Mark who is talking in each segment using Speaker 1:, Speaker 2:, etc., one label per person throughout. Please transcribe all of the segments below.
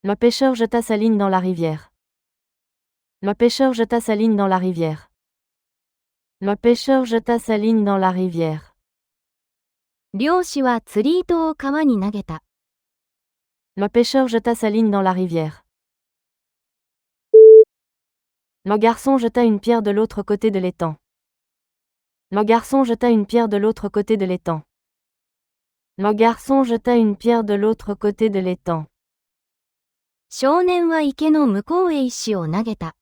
Speaker 1: Le pêcheur jeta sa ligne dans la rivière. Le pêcheur jeta sa ligne dans la rivière. Le pêcheur jeta sa ligne dans la rivière.
Speaker 2: 漁師は釣り糸を川に投げた。
Speaker 1: Le pêcheur jeta sa ligne dans la rivière. Le garçon jeta une pierre de l'autre côté de l'étang. Le garçon jeta une pierre de l'autre côté de l'étang. Le garçon jeta une pierre de l'autre côté de l'étang.
Speaker 2: 少年は池の向こうへ石を投げた。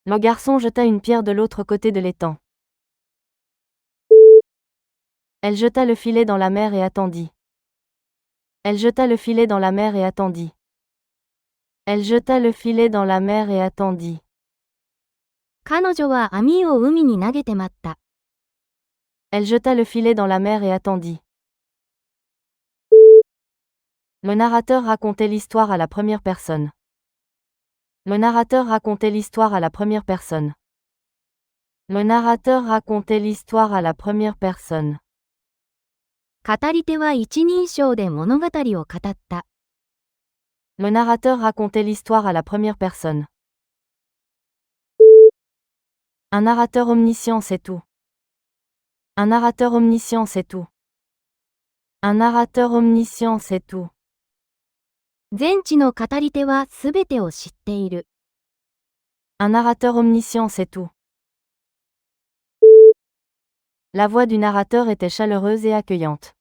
Speaker 1: Le garçon jeta une pierre de l'autre côté de l'étang. Elle jeta le filet dans la mer et attendit. Elle jeta le filet dans la mer et attendit. Elle jeta le filet dans la mer et attendit.
Speaker 2: 彼女は網を海に投げて待った。
Speaker 1: Elle jeta le filet dans la mer et attendit. Le narrateur racontait l'histoire à la première personne. Le narrateur racontait l'histoire à la première personne. Le narrateur racontait l'histoire à la première personne.
Speaker 2: 語り手は一人称で物語を語った。
Speaker 1: Le narrateur racontait l'histoire à la première personne. Un narrateur omniscient sait tout. Un narrateur omniscient sait tout. Un narrateur omniscient sait tout.
Speaker 2: 全知の語り手はすべてを知っている。
Speaker 1: Un narrateur omniscient sait tout. La voix du narrateur était chaleureuse et accueillante.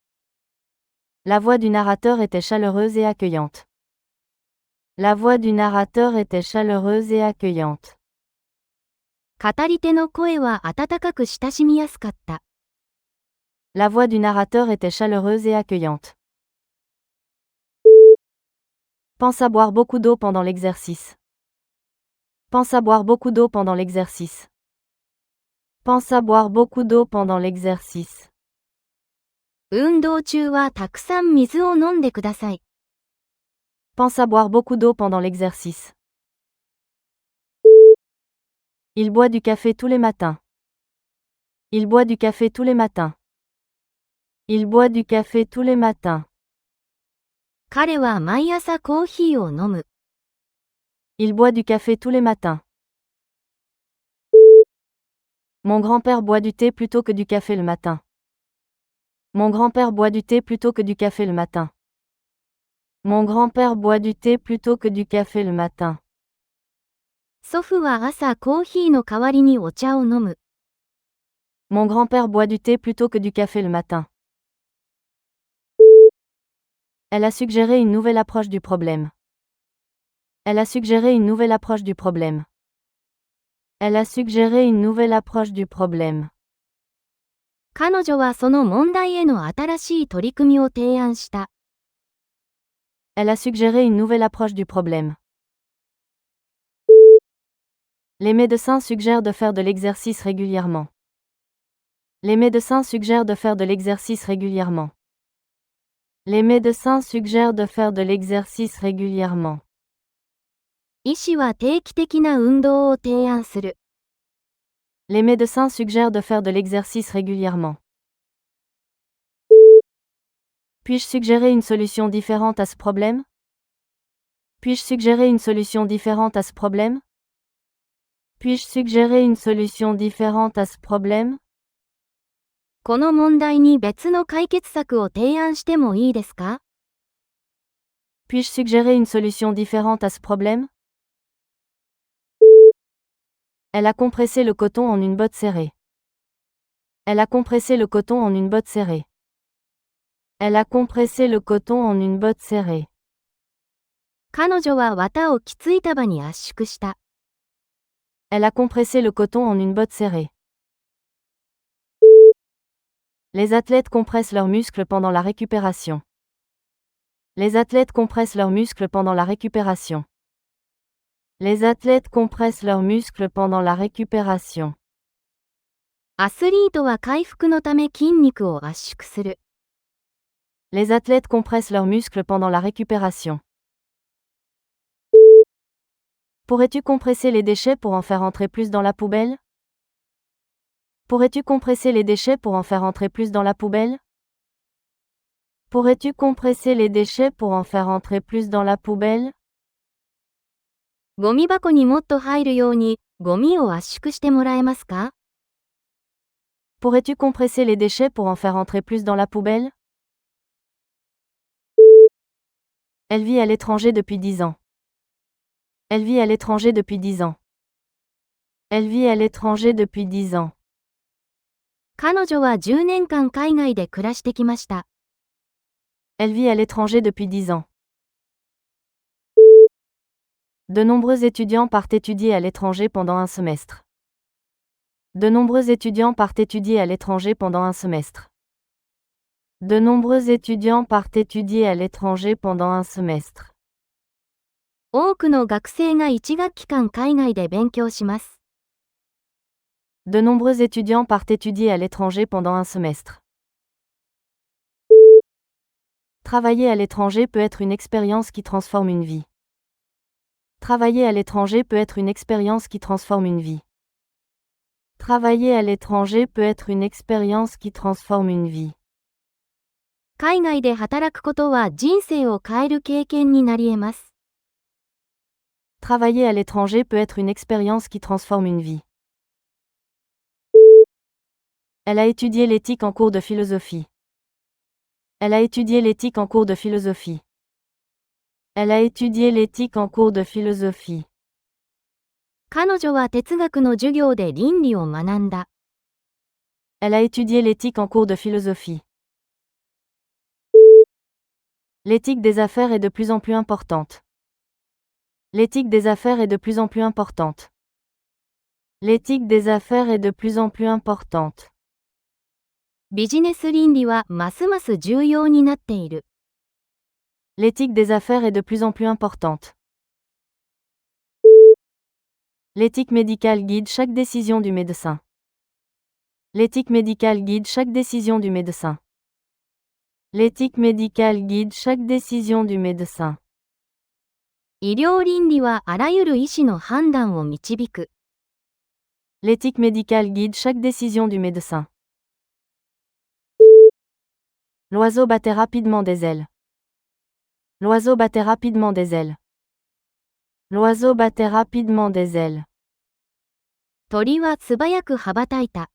Speaker 1: La voix du narrateur était chaleureuse et accueillante. La voix du narrateur était chaleureuse et accueillante.
Speaker 2: 語り手の声は温かく親しみやすかった。
Speaker 1: La voix du narrateur était chaleureuse et accueillante. Pense à boire beaucoup d'eau pendant l'exercice. Pense à boire beaucoup d'eau pendant l'exercice. Pense à boire beaucoup d'eau pendant l'exercice.
Speaker 2: 運動中はたくさん水を飲んでください。
Speaker 1: Pense à boire beaucoup d'eau pendant l'exercice. Il boit du café tous les matins. Il boit du café tous les matins. Il boit du café tous les matins.
Speaker 2: 彼は毎朝コーヒーを飲む。
Speaker 1: Il boit du café tous les matins. Mon grand-père boit du thé plutôt que du café le matin. Mon grand-père boit du thé plutôt que du café le matin. Mon grand-père boit du thé plutôt que du café le matin.
Speaker 2: 祖父は朝コーヒーの代わりにお茶を飲む。
Speaker 1: Mon grand-père boit du thé plutôt que du café le matin. Elle a suggéré une nouvelle approche du problème. Elle a suggéré une nouvelle approche du problème. Elle a suggéré une nouvelle approche du problème.
Speaker 2: 彼女はその問題への新しい取り組みを提案した。
Speaker 1: Elle a suggéré une nouvelle approche du problème. Les médecins suggèrent de faire de l'exercice régulièrement. Les médecins suggèrent de faire de l'exercice régulièrement. Les médecins suggèrent de faire de l'exercice régulièrement.
Speaker 2: 医師は定期的な運動を提案する。
Speaker 1: Les médecins suggèrent de faire de l'exercice régulièrement. Puis-je suggérer une solution différente à ce problème? Puis-je suggérer une solution différente à ce problème? Puis-je suggérer une solution différente à ce problème?
Speaker 2: この問題に別の解決策を提案してもいいですか？
Speaker 1: Puis-je suggérer une solution différente à ce problème? Elle a compressé le coton en une botte serrée. Elle a compressé le coton en une botte serrée. Elle a compressé le coton en une botte serrée.
Speaker 2: 彼女は綿をきつい束に圧縮した。
Speaker 1: Elle a compressé le coton en une botte serrée. Les athlètes compressent leurs muscles pendant la récupération. Les athlètes compressent leurs muscles pendant la récupération. Les athlètes compressent leurs muscles pendant la récupération.
Speaker 2: アスリートは回復のため筋肉を圧縮する。
Speaker 1: Les athlètes compressent leurs muscles pendant la récupération. Pourrais-tu compresser les déchets pour en faire entrer plus dans la poubelle? Pourrais-tu compresser les déchets pour en faire entrer plus dans la poubelle? Pourrais-tu compresser les déchets pour en faire entrer plus dans la poubelle?
Speaker 2: ゴミ箱にもっと入るように、ゴミを圧縮してもらえますか？
Speaker 1: Pourrais-tu compresser les déchets pour en faire entrer plus dans la poubelle? Elle vit à l'étranger depuis 10 ans. Elle vit à l'étranger depuis 10 ans. Elle vit à l'étranger depuis 10 ans.
Speaker 2: 彼女は10年間海外で暮らしてきました。
Speaker 1: Elle vit à l'étranger depuis 10 ans. De nombreux étudiants partent étudier à l'étranger pendant un semestre. De nombreux étudiants partent étudier à l'étranger pendant un semestre. De nombreux étudiants partent étudier à l'étranger pendant un semestre.
Speaker 2: 多くの学生が1学期間海外で勉強します。
Speaker 1: De nombreux étudiants partent étudier à l'étranger pendant un semestre. Travailler à l'étranger peut être une expérience qui transforme une vie. Travailler à l'étranger peut être une expérience qui transforme une vie. Travailler à l'étranger peut être une expérience qui transforme une vie.
Speaker 2: 海外で働くことは人生を変える経験になり得ます。
Speaker 1: Travailler à l'étranger peut être une expérience qui transforme une vie. Elle a étudié l'éthique en cours de philosophie. Elle a étudié l'éthique en cours de philosophie. Elle a étudié l'éthique en cours de philosophie.
Speaker 2: 彼女は哲学の授業で倫理を学んだ。
Speaker 1: Elle a étudié l'éthique en cours de philosophie. L'éthique des affaires est de plus en plus importante. L'éthique des affaires est de plus en plus importante. L'éthique des affaires est de plus en plus importante.
Speaker 2: ビジネス倫理はますます重要になっている。
Speaker 1: L'éthique des affaires est de plus en plus importante. L'éthique médicale guide chaque décision du médecin. L'éthique médicale guide chaque décision du médecin. L'éthique médicale guide chaque décision du médecin.
Speaker 2: 医療倫理はあらゆる医師の判断を導く。
Speaker 1: L'éthique médicale guide chaque décision du médecin. L'oiseau battait rapidement des ailes. L'oiseau battait rapidement des ailes. L'oiseau battait rapidement des ailes.
Speaker 2: 鳥は素早く羽ばたいた。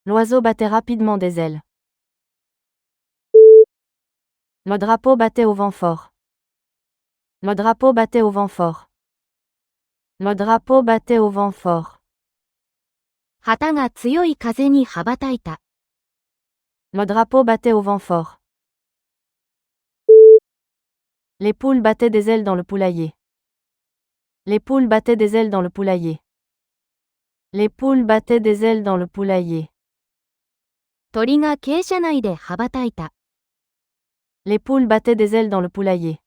Speaker 1: L'oiseau battait rapidement des ailes. Le drapeau battait au vent fort. Le drapeau battait au vent fort. Le drapeau battait au vent fort.
Speaker 2: 旗が強い風に羽ばたいた。
Speaker 1: Le drapeau battait au vent fort. Les poules battaient des ailes dans le poulailler. Les poules battaient des ailes dans le poulailler. Les poules battaient des ailes dans le poulailler.
Speaker 2: 鳥が鶏舎内で羽ばたいた。
Speaker 1: Les poules battaient des ailes dans le poulailler.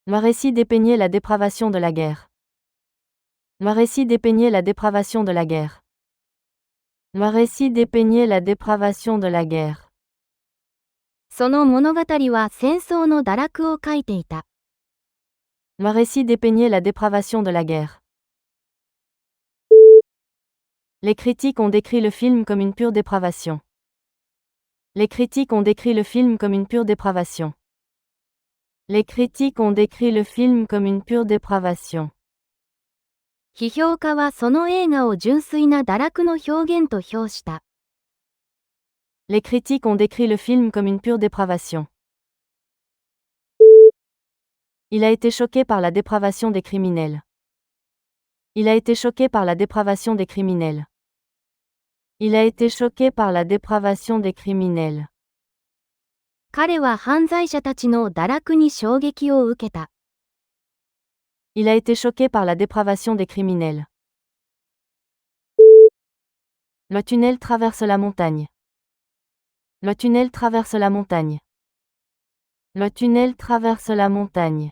Speaker 1: Le récit dépeignait la dépravation de la guerre. Le récit dépeignait la dépravation de la guerre. Le récit dépeignait la dépravation de la guerre.
Speaker 2: その物語は戦争の堕落を書いていた。
Speaker 1: Le récit dépeignait la dépravation de la guerre. Les critiques ont décrit le film comme une pure dépravation. Les critiques ont décrit le film comme une pure dépravation. Les critiques ont décrit le film comme une pure dépravation.
Speaker 2: 批評家はその映画を純粋な堕落の表現と評した。
Speaker 1: Les critiques ont décrit le film comme une pure dépravation. Il a été choqué par la dépravation des criminels. Il a été choqué par la dépravation des criminels. Il a été choqué par la dépravation des criminels.
Speaker 2: 彼は犯罪者たちの堕落に衝撃を受けた。
Speaker 1: Il a été choqué par la dépravation des criminels. Le tunnel traverse la montagne. Le tunnel traverse la montagne. Le tunnel traverse la montagne.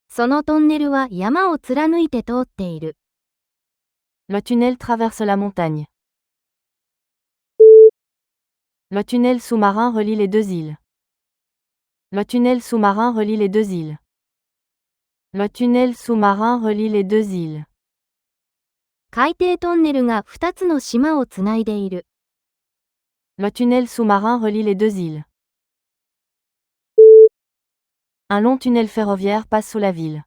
Speaker 2: そのトンネルは山を貫いて通っている。
Speaker 1: Le tunnel traverse la montagne. Le tunnel sous-marin relie les deux îles. Le tunnel sous-marin relie les deux îles. Le tunnel sous-marin relie les deux îles.
Speaker 2: 海底トンネルが2つの島をつないでいる。
Speaker 1: Le tunnel sous-marin relie les deux îles. Un long tunnel ferroviaire passe sous la ville.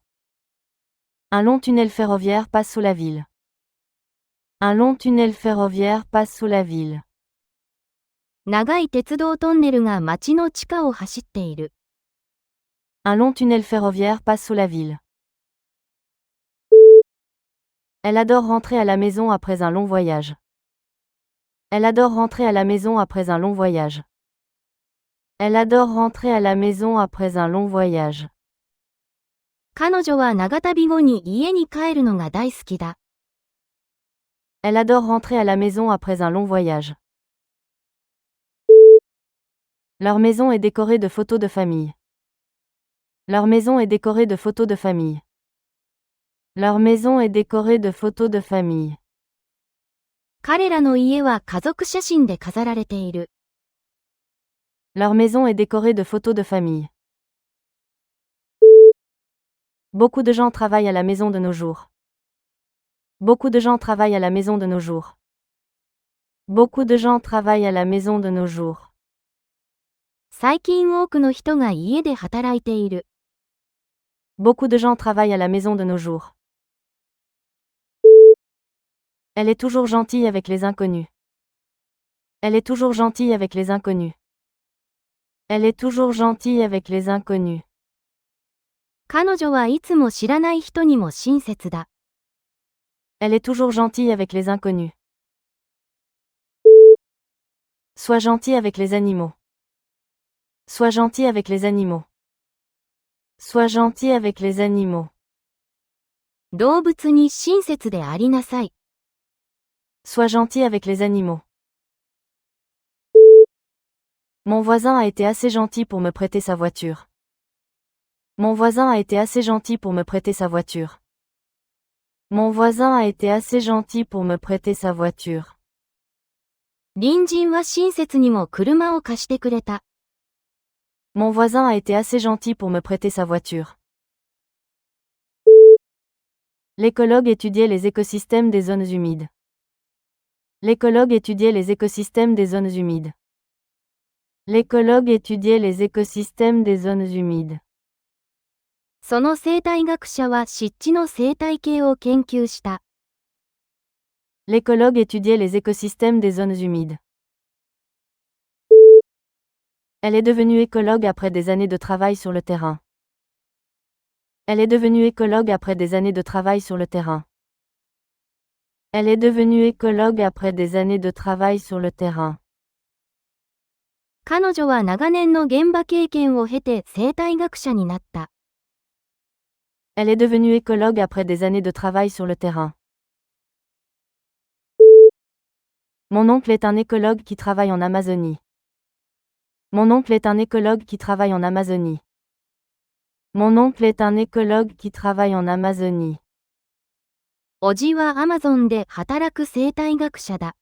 Speaker 1: Un long tunnel ferroviaire passe sous la ville. Un long tunnel ferroviaire passe sous la ville.
Speaker 2: 長い鉄道トンネルが街の地下を走っている。
Speaker 1: Un long tunnel ferroviaire passe sous la ville. Elle adore rentrer à la maison après un long voyage. Elle adore rentrer à la maison après un long voyage. Elle adore rentrer à la maison après un long voyage.
Speaker 2: 彼女は長旅後に家に帰るのが大好きだ。
Speaker 1: Elle adore rentrer à la maison après un long voyage. Leur maison est décorée de photos de famille. Leur maison est décorée de photos de famille. Leur maison est décorée de photos de famille.
Speaker 2: 彼らの家は家族写真で飾られている。
Speaker 1: Leur maison est décorée de photos de famille. Beaucoup de gens travaillent à la maison de nos jours. Beaucoup de gens travaillent à la maison de nos jours. Beaucoup de gens travaillent à la maison de nos jours.
Speaker 2: 最近多くの人が家で働いている。
Speaker 1: Beaucoup de gens travaillent à la maison de nos jours. Elle est toujours gentille avec les inconnus. Elle est toujours gentille avec les inconnus. Elle est toujours gentille avec les inconnus.
Speaker 2: 彼女はいつも知らない人にも親切だ。
Speaker 1: Elle est toujours gentille avec les inconnus. Sois gentil avec les animaux. Sois gentil avec les animaux. Sois gentil avec les animaux.
Speaker 2: 動物に親切でありなさい。
Speaker 1: Sois gentil avec les animaux. Mon voisin a été assez gentil pour me prêter sa voiture. Mon voisin a été assez gentil pour me prêter sa voiture. Mon voisin a été assez gentil pour me prêter sa voiture.
Speaker 2: 隣人は親切にも車を貸してくれた。
Speaker 1: Mon voisin a été assez gentil pour me prêter sa voiture. L'écologue étudiait les écosystèmes des zones humides. L'écologue étudiait les écosystèmes des zones humides. L'écologue étudiait les écosystèmes des zones humides.
Speaker 2: その生態学者は湿地の生態系を研究した。
Speaker 1: L'écologue étudiait les écosystèmes des zones humides. Elle est devenue écologue après des années de travail sur le terrain. Elle est devenue écologue après des années de travail sur le terrain. Elle est devenue écologue après des années de travail sur le terrain.
Speaker 2: 彼女は長年の現場経験を経て生態学者になった。
Speaker 1: Elle est devenue écologue après des années de travail sur le terrain. Mon oncle est un écologue qui travaille en Amazonie. Mon oncle est un écologue qui travaille en Amazonie. Mon oncle est un écologue qui travaille en Amazonie.
Speaker 2: おじはアマゾンで働く生態学者だ。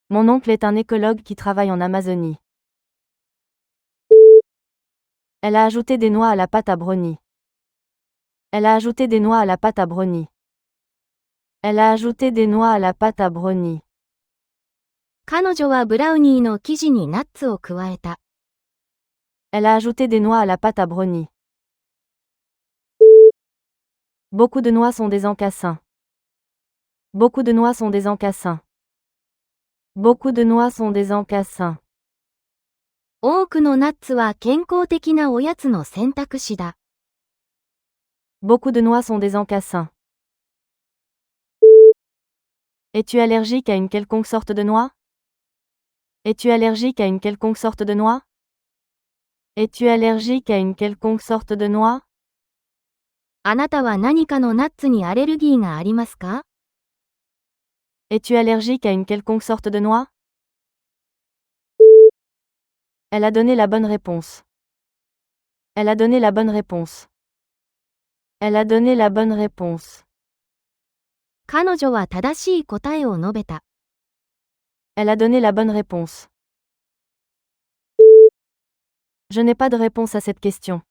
Speaker 1: Mon oncle est un écologue qui travaille en Amazonie. Elle a ajouté des noix à la pâte à brownie. Elle a ajouté des noix à la pâte à brownie. Elle a ajouté des noix à la pâte à brownie.
Speaker 2: 彼女はブラウニーの生地にナッツを加えた。
Speaker 1: Elle a ajouté des noix à la pâte à brownie. Beaucoup de noix sont des encassins. Beaucoup de noix sont des encassins. Beaucoup de noix sont des encassins.
Speaker 2: 多くのナッツは健康的なおやつの選択肢だ。
Speaker 1: Beaucoup de noix sont des encassins. Es-tu allergique à une quelconque sorte de noix? Es-tu allergique à une quelconque sorte de noix? Es-tu allergique à une quelconque sorte de noix?
Speaker 2: あなたは何かのナッツにアレルギーがありますか？
Speaker 1: Es-tu allergique à une quelconque sorte de noix? Elle a donné la bonne réponse. Elle a donné la bonne réponse. Elle a donné la bonne réponse.
Speaker 2: 彼女は正しい答えを述べた。
Speaker 1: Elle a donné la bonne réponse. Je n'ai pas de réponse à cette question.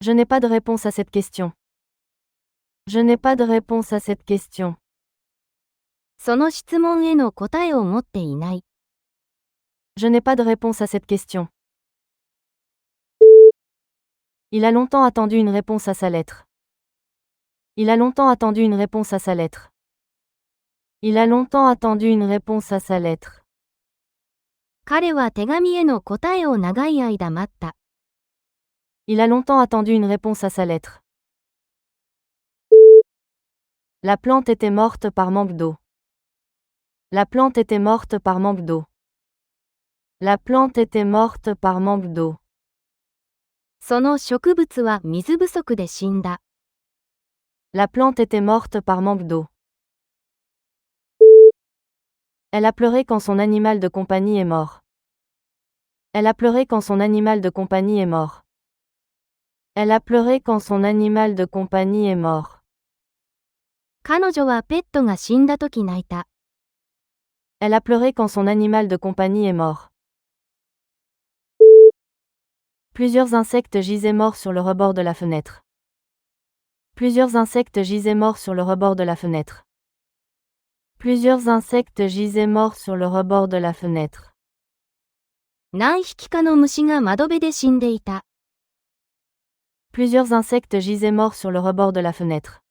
Speaker 1: Je n'ai pas de réponse à cette question. Je n'ai pas de réponse à cette question.
Speaker 2: その質問への答えを持っていない。
Speaker 1: Je n'ai pas de réponse à cette question. Il a longtemps attendu une réponse à sa lettre. Il a longtemps attendu une réponse à sa lettre. Il a longtemps attendu une réponse à sa lettre.
Speaker 2: 彼は手紙への答えを長い間待った。
Speaker 1: Il a longtemps attendu une réponse à sa lettre. La plante était morte par manque d'eau. La plante était morte par manque d'eau. La plante était morte par manque d'eau.
Speaker 2: その植物は水不足で死んだ。
Speaker 1: La plante était morte par manque d'eau. Elle a pleuré quand son animal de compagnie est mort. Elle a pleuré quand son animal de compagnie est mort. Elle a pleuré quand son animal de compagnie est mort.
Speaker 2: 彼女はペットが死んだとき泣いた。
Speaker 1: Elle a pleuré quand son animal de compagnie est mort. Plusieurs insectes gisaient morts sur le rebord de la fenêtre. Plusieurs insectes gisaient morts sur le rebord de la fenêtre. Plusieurs insectes gisaient morts sur le rebord de la fenêtre.
Speaker 2: 何匹かの虫が窓辺で死んでいた。
Speaker 1: Plusieurs insectes gisaient morts sur le rebord de la fenêtre.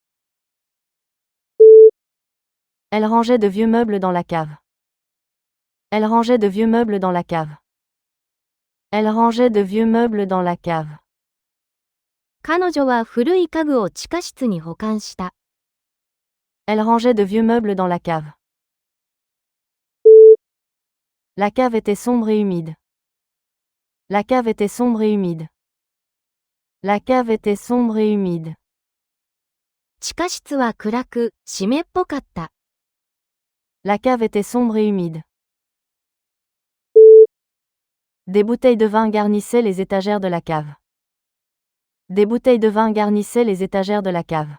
Speaker 1: Elle rangeait de vieux meubles dans la cave. Elle rangeait de vieux meubles dans la cave. Elle rangeait de vieux meubles dans la cave.
Speaker 2: 彼女は古い家具を地下室に保管した。
Speaker 1: Elle rangeait de vieux meubles dans la cave. La cave était sombre et humide. La cave était sombre et humide. La cave était sombre et humide.
Speaker 2: 地下室は暗く、湿っぽかった。
Speaker 1: La cave était sombre et humide. Des bouteilles de vin garnissaient les étagères de la cave. Des bouteilles de vin garnissaient les étagères de la cave.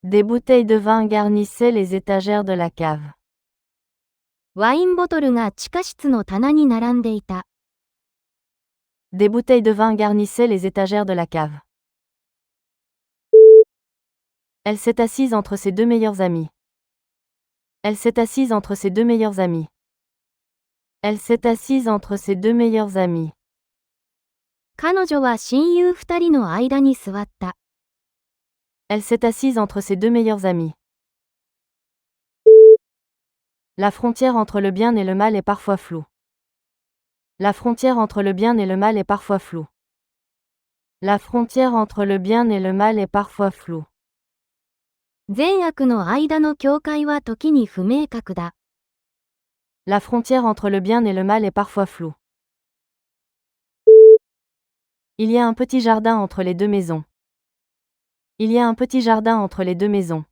Speaker 1: Des bouteilles de vin garnissaient les étagères de la cave.
Speaker 2: ワインボトルが地下室の棚に並んでいた。
Speaker 1: Des bouteilles de vin garnissaient les étagères de la cave. Elle s'est assise entre ses deux meilleurs amis. Elle s'est assise entre ses deux meilleurs amis. Elle s'est assise entre ses deux meilleurs amis.
Speaker 2: 彼女は親友二人の間に座った。
Speaker 1: Elle s'est assise entre ses deux meilleurs amis. La frontière entre le bien et le mal est parfois floue. La frontière entre le bien et le mal est parfois floue. La frontière entre le bien et le mal est parfois floue.
Speaker 2: 善悪の間の境界は時に不明確だ。
Speaker 1: La frontière entre le bien et le mal est parfois floue. Il y a un petit jardin entre les deux maisons. Il y a un petit jardin entre les deux maisons.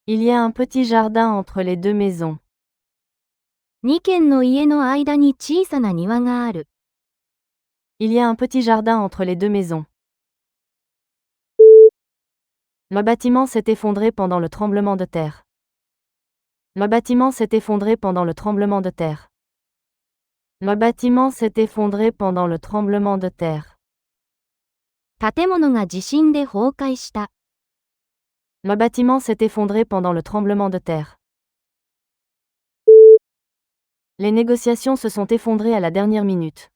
Speaker 1: Il y a un petit jardin entre les deux maisons.
Speaker 2: 二軒の家の間に小さな庭がある。
Speaker 1: Il y a un petit jardin entre les deux maisons. Le bâtiment s'est effondré pendant le tremblement de terre. Le bâtiment s'est effondré pendant le tremblement de terre. Le bâtiment s'est effondré pendant le tremblement de terre.
Speaker 2: 建物が地震で崩壊した。
Speaker 1: Le bâtiment s'est effondré pendant le tremblement de terre. Les négociations se sont effondrées à la dernière minute.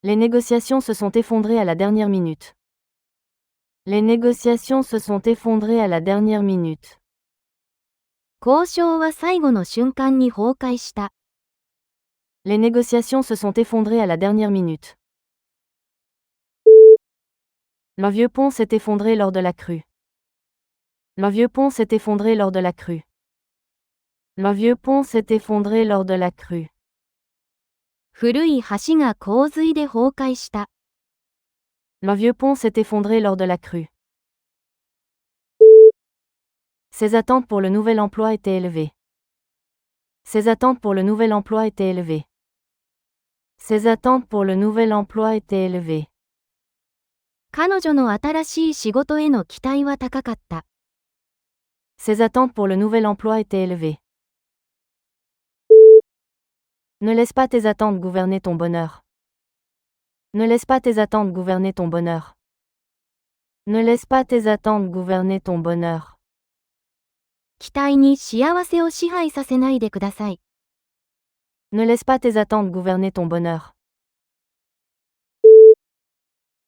Speaker 1: Les négociations se sont effondrées à la dernière minute. Les négociations se sont effondrées à la dernière minute.
Speaker 2: 交渉は最後の瞬間に崩壊した。
Speaker 1: Les négociations se sont effondrées à la dernière minute. Le vieux pont s'est effondré lors de la crue. Le vieux pont s'est effondré lors de la crue. Le vieux pont s'est effondré lors de la crue.
Speaker 2: 古い橋が洪水で崩壊した。
Speaker 1: Le vieux pont s'est effondré lors de la crue. Ses attentes pour le nouvel emploi étaient élevées. Ses attentes pour le nouvel emploi étaient élevées. Ses attentes pour le nouvel emploi étaient élevées.
Speaker 2: 彼女の新しい仕事への期待は高かった。
Speaker 1: Ses attentes pour le nouvel emploi étaient élevées. Ne laisse pas tes attentes gouverner ton bonheur. Ne laisse pas tes attentes gouverner ton bonheur. Ne laisse pas tes attentes gouverner ton bonheur.
Speaker 2: 期待に幸せを支配させないでください。
Speaker 1: Ne laisse pas tes attentes gouverner ton bonheur.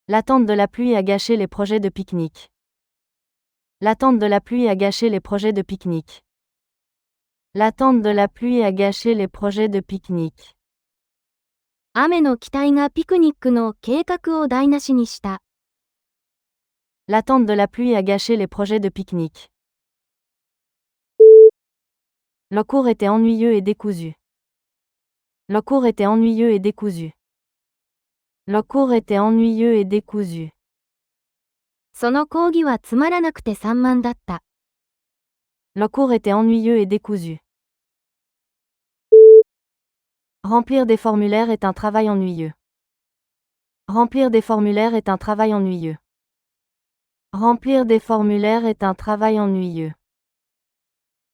Speaker 1: L'attente de la pluie a gâché les projets de pique-nique. L'attente de la pluie a gâché les projets de pique-nique. L'attente de la pluie a gâché les projets de pique-nique.
Speaker 2: 雨の期待がピクニックの計画を台無しにした。
Speaker 1: L'attente de la pluie a gâché les projets de pique-nique. Le cours était ennuyeux et décousu. Le cours était ennuyeux et décousu. Le cours était ennuyeux et décousu.
Speaker 2: その講義はつまらなくて散漫だった。
Speaker 1: Le cours était ennuyeux et décousu. Remplir des formulaires est un travail ennuyeux. Remplir des formulaires est un travail ennuyeux. Remplir des formulaires est un travail ennuyeux.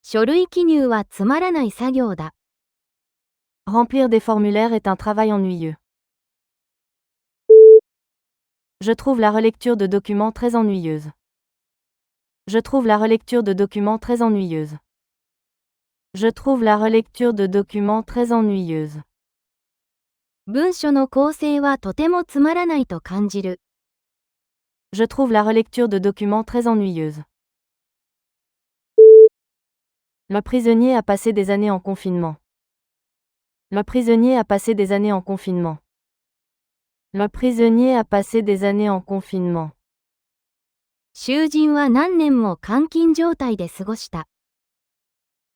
Speaker 2: 書類記入はつまらない作業だ。
Speaker 1: Remplir des formulaires est un travail ennuyeux. Je trouve la relecture de documents très ennuyeuse. Je trouve la relecture de documents très ennuyeuse. Je trouve la relecture de documents très ennuyeuse.
Speaker 2: 文書の構成はとてもつまらないと感じる。
Speaker 1: Je trouve la relecture de documents très ennuyeuse. Le prisonnier a passé des années en confinement. Le prisonnier a passé des années en confinement. Le prisonnier a passé des années en confinement.
Speaker 2: 囚人は何年も監禁状態で過ごした。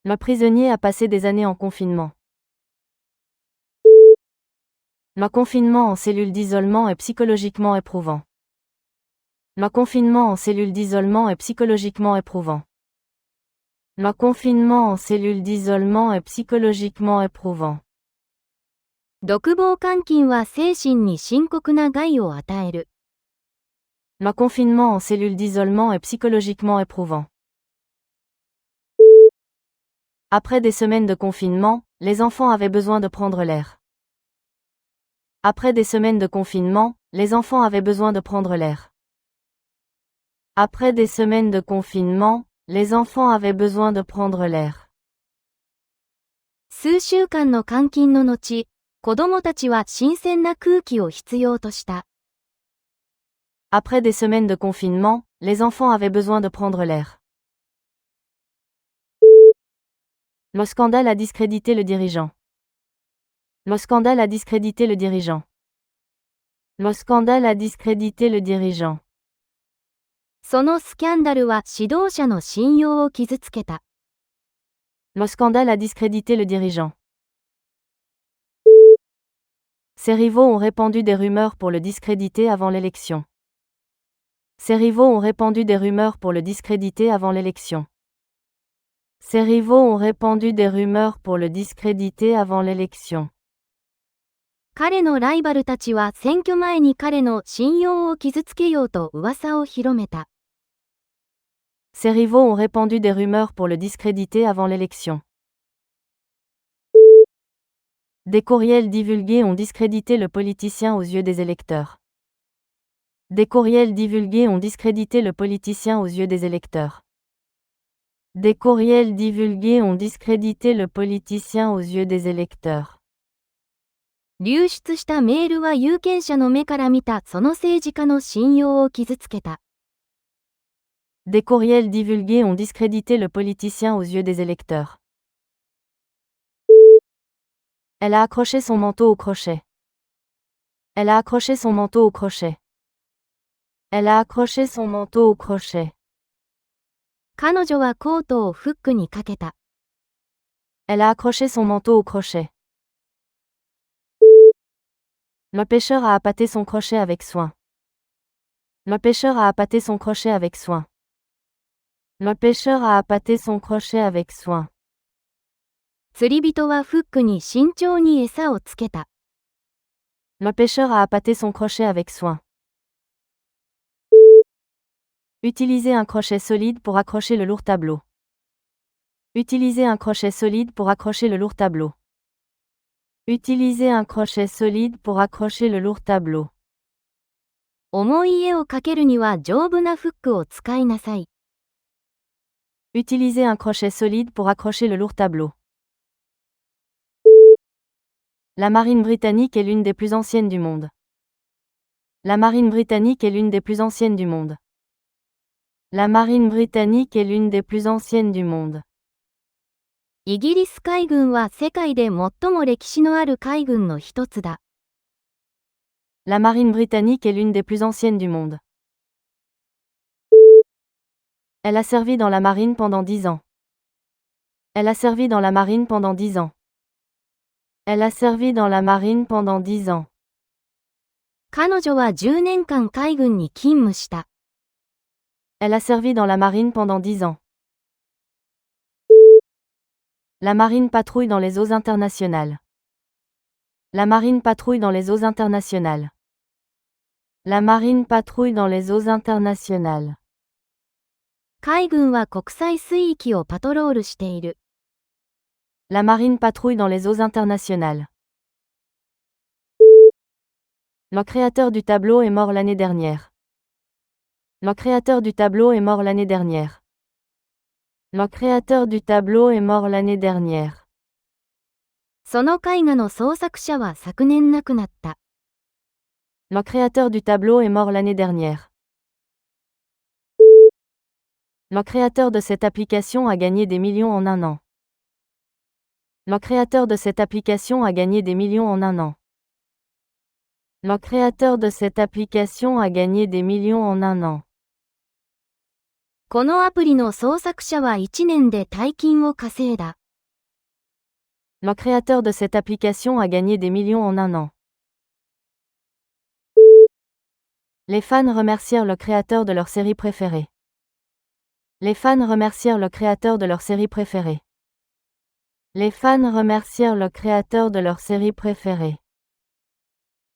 Speaker 1: Le prisonnier a passé des années en confinement. Le confinement en cellule d'isolement est psychologiquement éprouvant. Le confinement en cellule d'isolement est psychologiquement éprouvant. Le confinement en cellule d'isolement est psychologiquement éprouvant.
Speaker 2: 独房監禁は精神に深刻な害を与える。
Speaker 1: Le confinement en cellule d'isolement est psychologiquement éprouvant. Après des semaines de confinement, les enfants avaient besoin de prendre l'air. Après des semaines de confinement, les enfants avaient besoin de prendre l'air. Après des semaines de confinement, les enfants avaient besoin de prendre l'air.
Speaker 2: 数週間の監禁の後、子供たちは新鮮な空気を必要とした。
Speaker 1: Après des semaines de confinement, les enfants avaient besoin de prendre l'air. Le scandale a discrédité le dirigeant. Le scandale a discrédité le dirigeant. Le scandale a discrédité le dirigeant.
Speaker 2: そのスキャンダルは指導者の信用を傷つけた。
Speaker 1: Le scandale a discrédité le dirigeant. Ses rivaux ont répandu des rumeurs pour le discréditer avant l'élection. Ses rivaux ont répandu des rumeurs pour le discréditer avant l'élection. Ses rivaux ont répandu des rumeurs pour le discréditer avant l'élection.
Speaker 2: 彼のライバルたちは選挙前に彼の信用を傷つけようと噂を広めた。
Speaker 1: Ses rivaux ont répandu des rumeurs pour le discréditer avant l'élection. Des courriels divulgués ont discrédité le politicien aux yeux des électeurs. Des courriels divulgués ont discrédité le politicien aux yeux des électeurs. Des courriels divulgués ont discrédité le politicien aux yeux des électeurs.
Speaker 2: 流出したメールは有権者の目から見たその政治家の信用を傷つけた。
Speaker 1: Des courriels divulgués ont discrédité le politicien aux yeux des électeurs. Elle a accroché son manteau au crochet. Elle a accroché son manteau au crochet. Elle a accroché son manteau au crochet.
Speaker 2: 彼女はコートをフックにかけた。
Speaker 1: Elle a accroché son manteau au crochet. Le pêcheur a appâté son crochet avec soin. Le pêcheur a appâté son crochet avec soin. Le pêcheur a appâté son crochet avec soin.
Speaker 2: 釣り人はフックに慎重に餌をつけた。
Speaker 1: Le pêcheur a appâté son crochet avec soin. Utilisez un crochet solide pour accrocher le lourd tableau. Utilisez un crochet solide pour accrocher le lourd tableau. Utilisez un crochet solide pour accrocher le lourd tableau.
Speaker 2: 重い絵を描けるには丈夫なフックを使いなさい。
Speaker 1: Utilisez un crochet solide pour accrocher le lourd tableau. La marine britannique est l'une des plus anciennes du monde. La marine britannique est l'une des plus anciennes du monde. La marine britannique est l'une des plus anciennes du monde.
Speaker 2: イギリス海軍は世界で最も歴史のある海軍の一つだ。
Speaker 1: La marine britannique est l'une des plus anciennes du monde. Elle a servi dans la marine pendant 10 ans. Elle a servi dans la marine pendant 10 ans. Elle a servi dans la marine pendant 10 ans.
Speaker 2: 彼女は10年間海軍に勤務した。
Speaker 1: Elle a servi dans la marine pendant 10 ans. La marine patrouille dans les eaux internationales. La marine patrouille dans les eaux internationales. La marine patrouille dans les eaux internationales.
Speaker 2: 海軍は国際水域をパトロールしている。
Speaker 1: La marine patrouille dans les eaux internationales. Le créateur du tableau est mort l'année dernière. Le créateur du tableau est mort l'année dernière. Le créateur du tableau est mort l'année dernière.
Speaker 2: その絵画の創作者は昨年亡くなった。
Speaker 1: Le créateur du tableau est mort l'année dernière. Le créateur de cette application a gagné des millions en un an. Le créateur de cette application a gagné des millions en un an. Le créateur de cette application a gagné des millions en un an.
Speaker 2: このアプリの創作者は1年で大金を稼いだ。
Speaker 1: Le créateur de cette application a gagné des millions en un an. Les fans remercièrent le créateur de leur série préférée. Les fans remercièrent le créateur de leur série préférée. Les fans remercièrent le créateur de leur série préférée.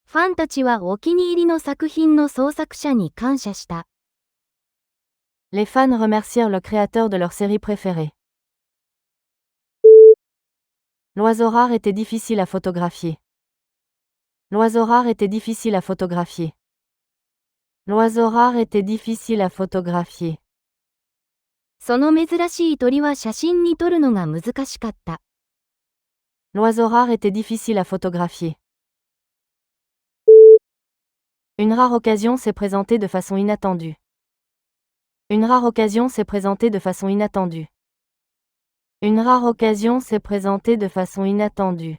Speaker 2: ファンたちはお気に入りの作品の創作者に感謝した。
Speaker 1: Les fans remercièrent le créateur de leur série préférée. L'oiseau rare était difficile à photographier. L'oiseau rare était difficile à photographier. L'oiseau rare était difficile à photographier.
Speaker 2: その珍しい鳥は写真に撮るのが難しかった。
Speaker 1: L'oiseau rare était difficile à photographier. Une rare occasion s'est présentée de façon inattendue. Une rare occasion s'est présentée de façon inattendue. Une rare occasion s'est présentée de façon inattendue.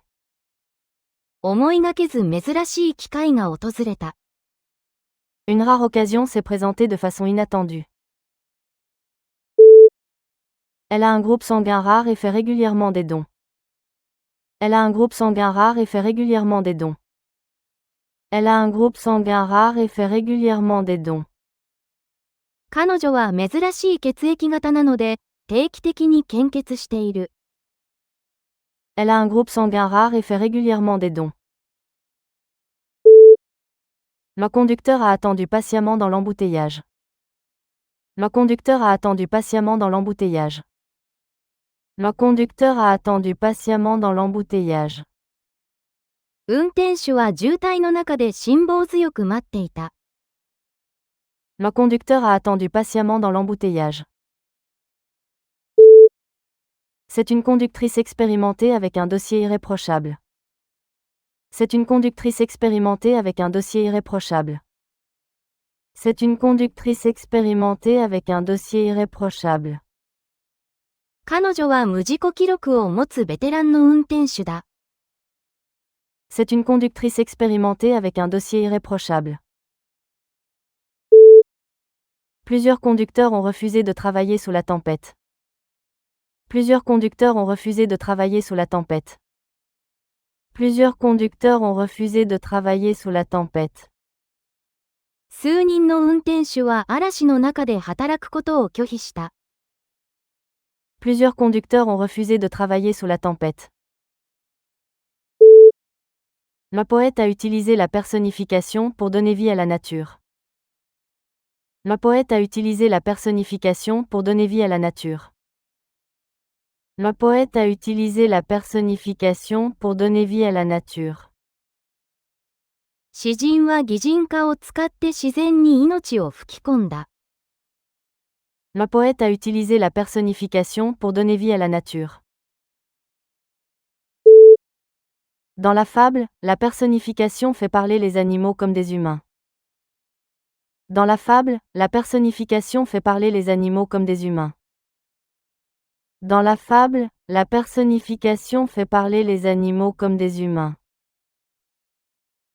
Speaker 2: 思いがけず珍しい機会が訪れた。
Speaker 1: Une rare occasion s'est présentée de façon inattendue. Elle a un groupe sanguin rare et fait régulièrement des dons. Elle a un groupe sanguin rare et fait régulièrement des dons. Elle a un groupe sanguin rare et fait régulièrement des dons.
Speaker 2: 彼女は珍しい血液型なので、定期的に献血している。
Speaker 1: Elle a un groupe sanguin rare et fait régulièrement des dons. Le conducteur a attendu patiemment dans l'embouteillage. Le conducteur a attendu patiemment dans l'embouteillage. Le conducteur a attendu patiemment dans l'embouteillage.
Speaker 2: 運転手は渋滞の中で辛抱強く待っていた。
Speaker 1: Le conducteur a attendu patiemment dans l'embouteillage. C'est une conductrice expérimentée avec un dossier irréprochable. C'est une conductrice expérimentée avec un dossier irréprochable. C'est une conductrice expérimentée avec un dossier irréprochable.
Speaker 2: 彼女は無事故記録を持つベテランの運転手だ。
Speaker 1: C'est une conductrice expérimentée avec un dossier irréprochable. Plusieurs conducteurs ont refusé de travailler sous la tempête. Plusieurs conducteurs ont refusé de travailler sous la tempête. Plusieurs conducteurs ont refusé de travailler sous la tempête.
Speaker 2: 数人の運転手は嵐の中で働くことを拒否した。
Speaker 1: Plusieurs conducteurs ont refusé de travailler sous la tempête. Le poète a utilisé la personnification pour donner vie à la nature. Le poète a utilisé la personnification pour donner vie à la nature. Le poète a utilisé la personnification pour donner vie à la nature.
Speaker 2: 詩人は擬人化を使って自然に命を吹き込んだ。
Speaker 1: Le poète a utilisé la personnification pour donner vie à la nature. Dans la fable, la personnification fait parler les animaux comme des humains. Dans la fable, la personnification fait parler les animaux comme des humains. Dans la fable, la personnification fait parler les animaux comme des humains.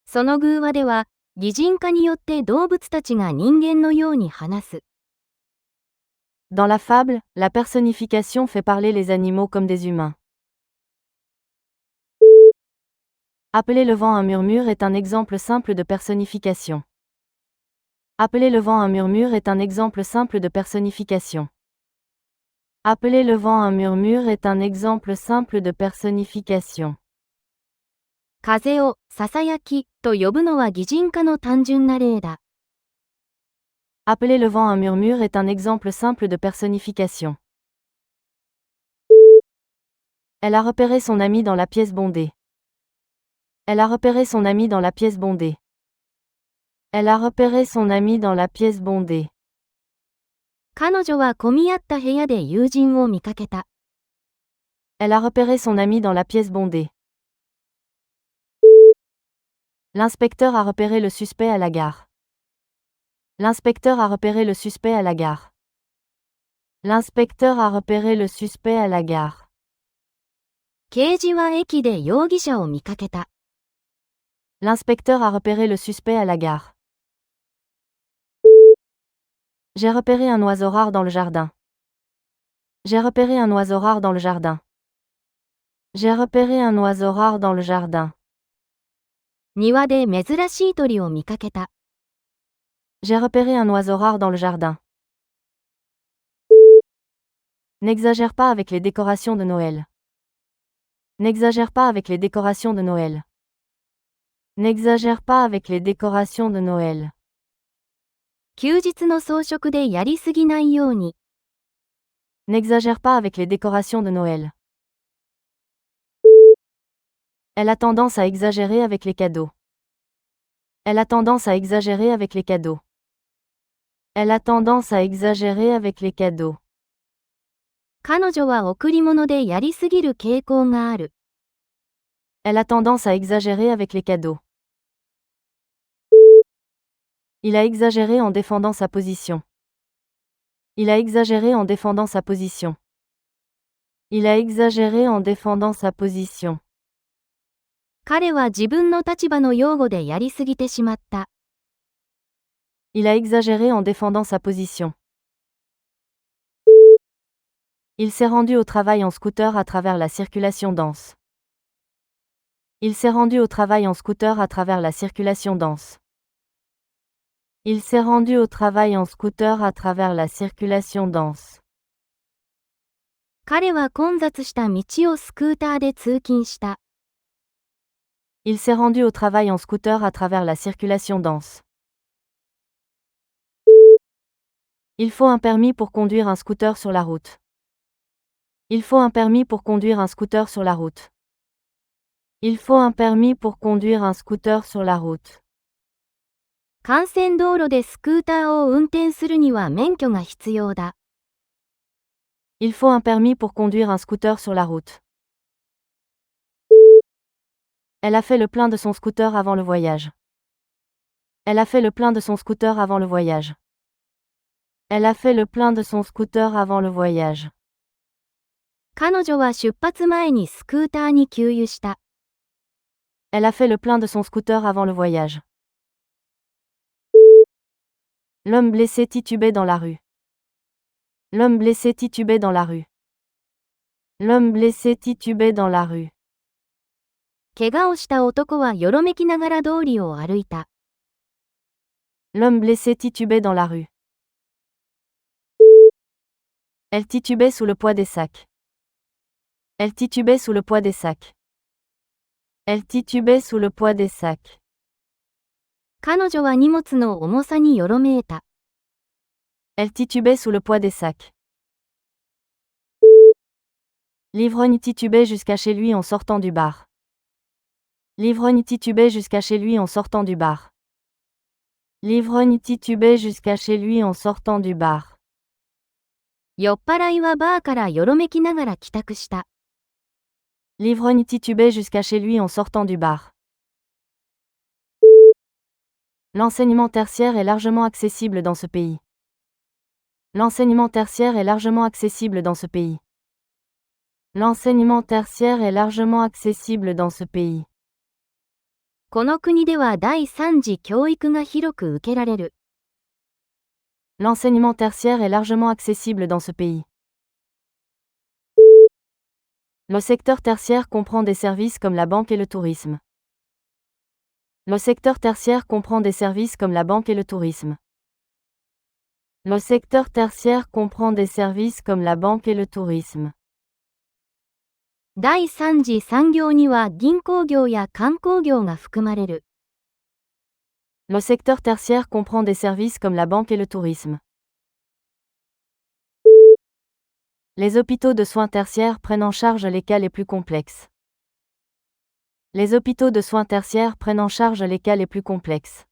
Speaker 2: その寓話では、擬人化によって動物たちが人間のように話す。
Speaker 1: Dans la fable, la personnification fait parler les animaux comme des humains. Appeler le vent un murmure est un exemple simple de personnification. Appeler le vent un murmure est un exemple simple de personnification. Appeler le vent un murmure est un exemple simple de personnification.
Speaker 2: 風をささやきと呼ぶのは擬人化の単純な例だ。
Speaker 1: Appeler le vent un murmure est un exemple simple de personnification. Elle a repéré son ami dans la pièce bondée. Elle a repéré son ami dans la pièce bondée. Elle a repéré son ami dans la pièce bondée.
Speaker 2: 彼女は混み合った部屋で友人を見かけた。
Speaker 1: Elle a repéré son ami dans la pièce bondée. L'inspecteur a repéré le suspect à la gare. L'inspecteur a repéré le suspect à la gare. L'inspecteur a repéré le suspect à la gare.
Speaker 2: 刑事は駅で容疑者を見かけた。
Speaker 1: L'inspecteur a repéré le suspect à la gare. J'ai repéré un oiseau rare dans le jardin. J'ai repéré un oiseau rare dans le jardin. J'ai repéré un oiseau rare dans le jardin.
Speaker 2: 庭で珍しい鳥を見かけた。
Speaker 1: J'ai repéré un oiseau rare dans le jardin. N'exagère pas avec les décorations de Noël. N'exagère pas avec les décorations de Noël. N'exagère pas avec les décorations de Noël.
Speaker 2: 休日の装飾でやりすぎないように。
Speaker 1: N'exagère pas avec les décorations de Noël. Elle a tendance à exagérer avec les cadeaux. Elle a tendance à exagérer avec les cadeaux. Elle a tendance à exagérer avec les cadeaux.
Speaker 2: 彼女は贈り物でやりすぎる傾向がある。
Speaker 1: Elle a tendance à exagérer avec les cadeaux. Il a exagéré en défendant sa position. Il a exagéré en défendant sa position. Il a exagéré en défendant sa position.
Speaker 2: 彼は自分の立場の擁護でやりすぎてしまった。
Speaker 1: Il a exagéré en défendant sa position. Il s'est rendu au travail en scooter à travers la circulation dense. Il s'est rendu au travail en scooter à travers la circulation dense. Il s'est rendu au travail en scooter à travers la circulation dense.
Speaker 2: 彼は混雑した道をスクーターで通勤した。
Speaker 1: Il s'est rendu au travail en scooter à travers la circulation dense. Il faut un permis pour conduire un scooter sur la route. Il faut un permis pour conduire un scooter sur la route. Il faut un permis pour conduire un scooter sur la route.
Speaker 2: 幹線道路でスクーターを運転するには免許が必要だ。
Speaker 1: Il faut un permis pour conduire un scooter sur la route. Elle a fait le plein de son scooter avant le voyage. Elle a fait le plein de son scooter avant le voyage. Elle a fait le plein de son scooter avant le voyage.
Speaker 2: 彼女は出発前にスクーターに給油した。
Speaker 1: Elle a fait le plein de son scooter avant le voyage. L'homme blessé titubait dans la rue. L'homme blessé titubait dans la rue. L'homme blessé titubait dans la rue.
Speaker 2: 怪我をした男はよろめきながら通りを歩いた。
Speaker 1: L'homme blessé titubait dans la rue. Elle titubait sous le poids des sacs. Elle titubait sous le poids des sacs. Elle titubait sous le poids des sacs.
Speaker 2: 彼女は荷物の重さによろめいた。
Speaker 1: Elle titubait sous le poids des sacs. L'ivrogne titubait jusqu'à chez lui en sortant du bar. L'ivrogne titubait jusqu'à chez lui en sortant du bar. L'ivrogne titubait jusqu'à chez lui en sortant du bar.
Speaker 2: 酔っ払いはバーからよろめきながら帰宅した。
Speaker 1: L'ivrogne titubait jusqu'à chez lui en sortant du bar. L'enseignement tertiaire est largement accessible dans ce pays. L'enseignement tertiaire est largement accessible dans ce pays. L'enseignement tertiaire est largement accessible dans ce pays.
Speaker 2: この国では第三次教育が広く受けられる。
Speaker 1: L'enseignement tertiaire est largement accessible dans ce pays. Le secteur tertiaire comprend des services comme la banque et le tourisme. Le secteur tertiaire comprend des services comme la banque et le tourisme. Le secteur tertiaire comprend des services comme la banque et le tourisme.
Speaker 2: 第三次産業には銀行業や観光業が含まれる。
Speaker 1: Le secteur tertiaire comprend des services comme la banque et le tourisme. Les hôpitaux de soins tertiaires prennent en charge les cas les plus complexes. Les hôpitaux de soins tertiaires prennent en charge les cas les plus complexes.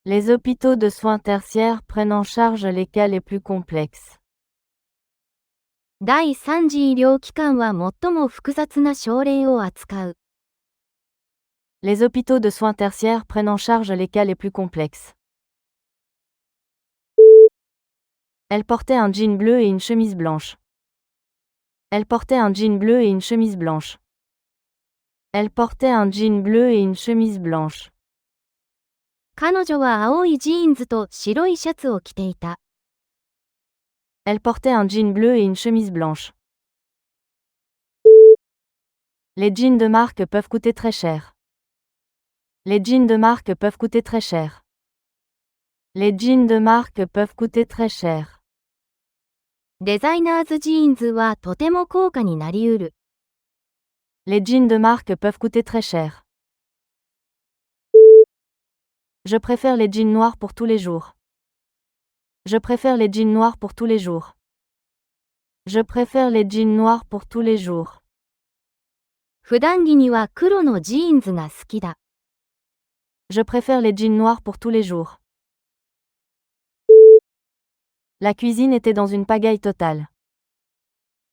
Speaker 1: Les hôpitaux de soins tertiaires prennent en charge les cas les plus complexes.
Speaker 2: 第三次医療機関は最も複雑な症例を扱う。
Speaker 1: Les hôpitaux de soins tertiaires prennent en charge les cas les plus complexes. Elle portait un jean bleu et une chemise blanche. Elle portait un jean bleu et une chemise blanche. Elle portait un jean bleu et une chemise blanche.
Speaker 2: 彼女は青いジーンズと白いシャツを着ていた。
Speaker 1: Elle portait un jean bleu et une chemise blanche. Les jeans de marque peuvent coûter très cher. Les jeans de marque peuvent coûter très cher. Les jeans de marque peuvent coûter très cher.
Speaker 2: デザイナーズジーンズはとても高価になりうる。
Speaker 1: Les jeans de marque peuvent coûter très cher. Je préfère les jeans noirs pour tous les jours. Je préfère les jeans noirs pour tous les jours. Je préfère les jeans noirs pour tous les jours.
Speaker 2: 普段着には黒のジーンズが好きだ。
Speaker 1: Je préfère les jeans noirs pour tous les jours. La cuisine était dans une pagaille totale.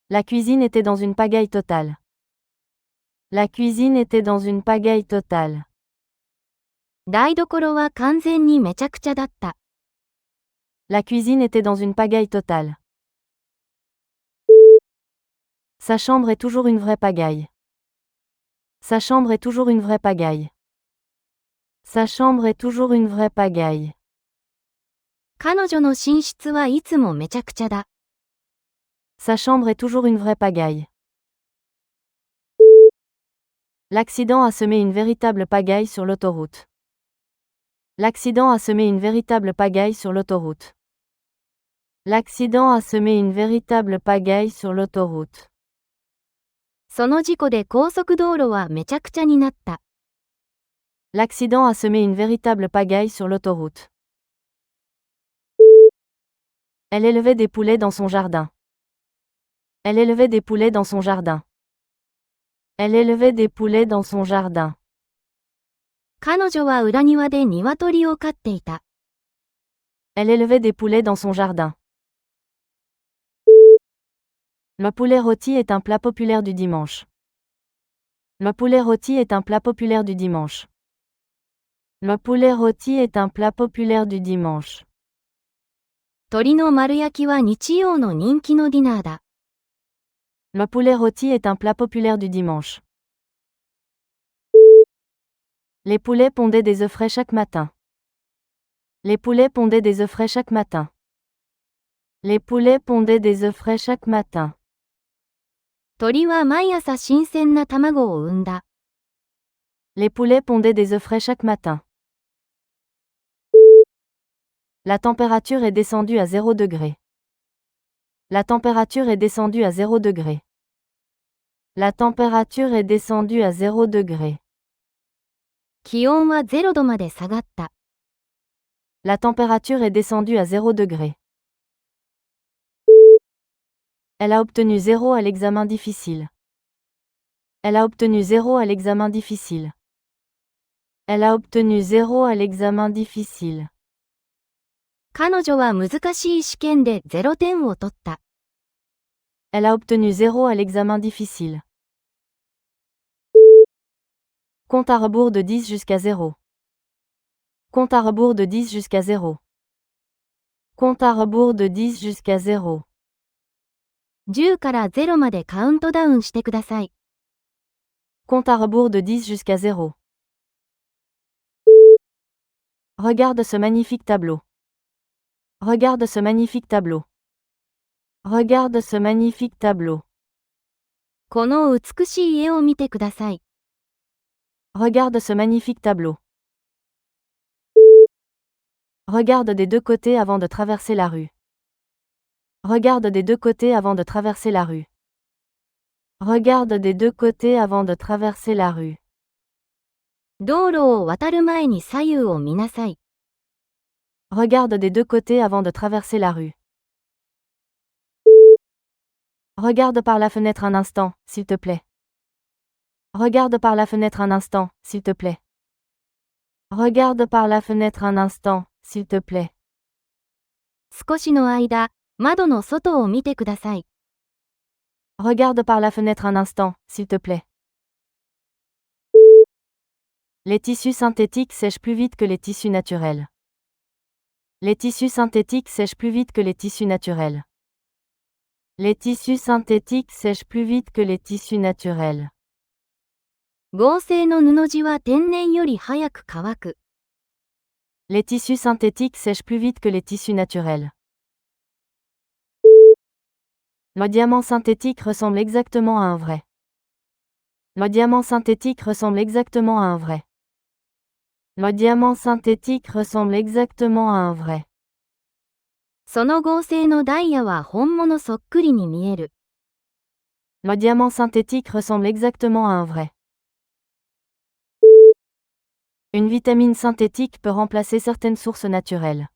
Speaker 1: La cuisine était dans une pagaille totale. La cuisine était dans une pagaille totale.
Speaker 2: 台所は完全にめちゃくちゃだった。
Speaker 1: La cuisine était dans une pagaille totale. Sa chambre est toujours une vraie pagaille. Sa chambre est toujours une vraie pagaille. Sa chambre est toujours une vraie pagaille.
Speaker 2: 彼女の寝室はいつもめちゃくちゃだ。
Speaker 1: Sa chambre est toujours une vraie pagaille. L'accident a semé une véritable pagaille sur l'autoroute. L'accident a semé une véritable pagaille sur l'autoroute. L'accident a semé une véritable pagaille sur l'autoroute.
Speaker 2: その事故で高速道路はめちゃくちゃになった。
Speaker 1: L'accident a semé une véritable pagaille sur l'autoroute. Elle élevait des poulets dans son jardin. Elle élevait des poulets dans son jardin. Elle élevait des poulets dans son jardin.
Speaker 2: 彼女は裏庭で鶏を飼っていた。
Speaker 1: Elle élevait des poulets dans son jardin. Le poulet rôti est un plat populaire du dimanche. Le poulet rôti est un plat populaire du dimanche. Le poulet rôti est un plat populaire du dimanche.
Speaker 2: 鶏の丸焼きは日曜の人気のディナーだ。
Speaker 1: Le poulet rôti est un plat populaire du dimanche. Les poulets pondaient des œufs frais chaque matin. Les poulets pondaient des œufs frais chaque matin. Les poulets pondaient des œufs frais chaque matin.
Speaker 2: 鳥は毎朝新鮮な卵を産んだ。
Speaker 1: Les poulets pondaient des œufs frais chaque matin. La température est descendue à 0 degré. La température est descendue à 0 degré. La température est descendue à 0 degré.
Speaker 2: 気温は0度まで下がった。
Speaker 1: La température est descendue à 0 degré. Elle a obtenu 0 à l'examen difficile. Elle a obtenu 0 à l'examen difficile. Elle a obtenu 0 à l'examen difficile.
Speaker 2: 彼女は難しい試験で0点を取った。
Speaker 1: Elle a obtenu 0 à l'examen difficile. Compte à rebours de 10 jusqu'à 0. Compte à rebours de 10 jusqu'à 0. Compte à rebours de 10 jusqu'à 0.
Speaker 2: 10から0までカウントダウンしてください。
Speaker 1: Compte à rebours de 10 jusqu'à 0. Regarde ce magnifique tableau. Regarde ce magnifique tableau. Regarde ce magnifique tableau.
Speaker 2: この美しい絵を見てください。
Speaker 1: Regarde ce magnifique tableau. Regarde des deux côtés avant de traverser la rue. Regarde des deux côtés avant de traverser la rue. Regarde des deux côtés avant de traverser la rue.
Speaker 2: 道路を渡る前に左右を見なさい。
Speaker 1: Regarde des deux côtés avant de traverser la rue. Regarde par la fenêtre un instant, s'il te plaît. Regarde par la fenêtre un instant, s'il te plaît. Regarde par la fenêtre un instant, s'il te plaît.
Speaker 2: 少しの間、窓の外を見てください。
Speaker 1: Regarde par la fenêtre un instant, s'il te plaît. Les tissus synthétiques sèchent plus vite que les tissus naturels. Les tissus synthétiques sèchent plus vite que les tissus naturels. Les tissus synthétiques sèchent plus vite que les tissus naturels.
Speaker 2: 合成の布地は天然より早く乾く。
Speaker 1: Les tissus synthétiques sèchent plus vite que les tissus naturels. Le diamant synthétique ressemble exactement à un vrai. Le diamant synthétique ressemble exactement à un vrai. Le diamant synthétique ressemble exactement à un vrai.
Speaker 2: その合成のダイヤは本物そっくりに見える。
Speaker 1: Le diamant synthétique ressemble exactement à un vrai. Une vitamine synthétique peut remplacer certaines sources naturelles.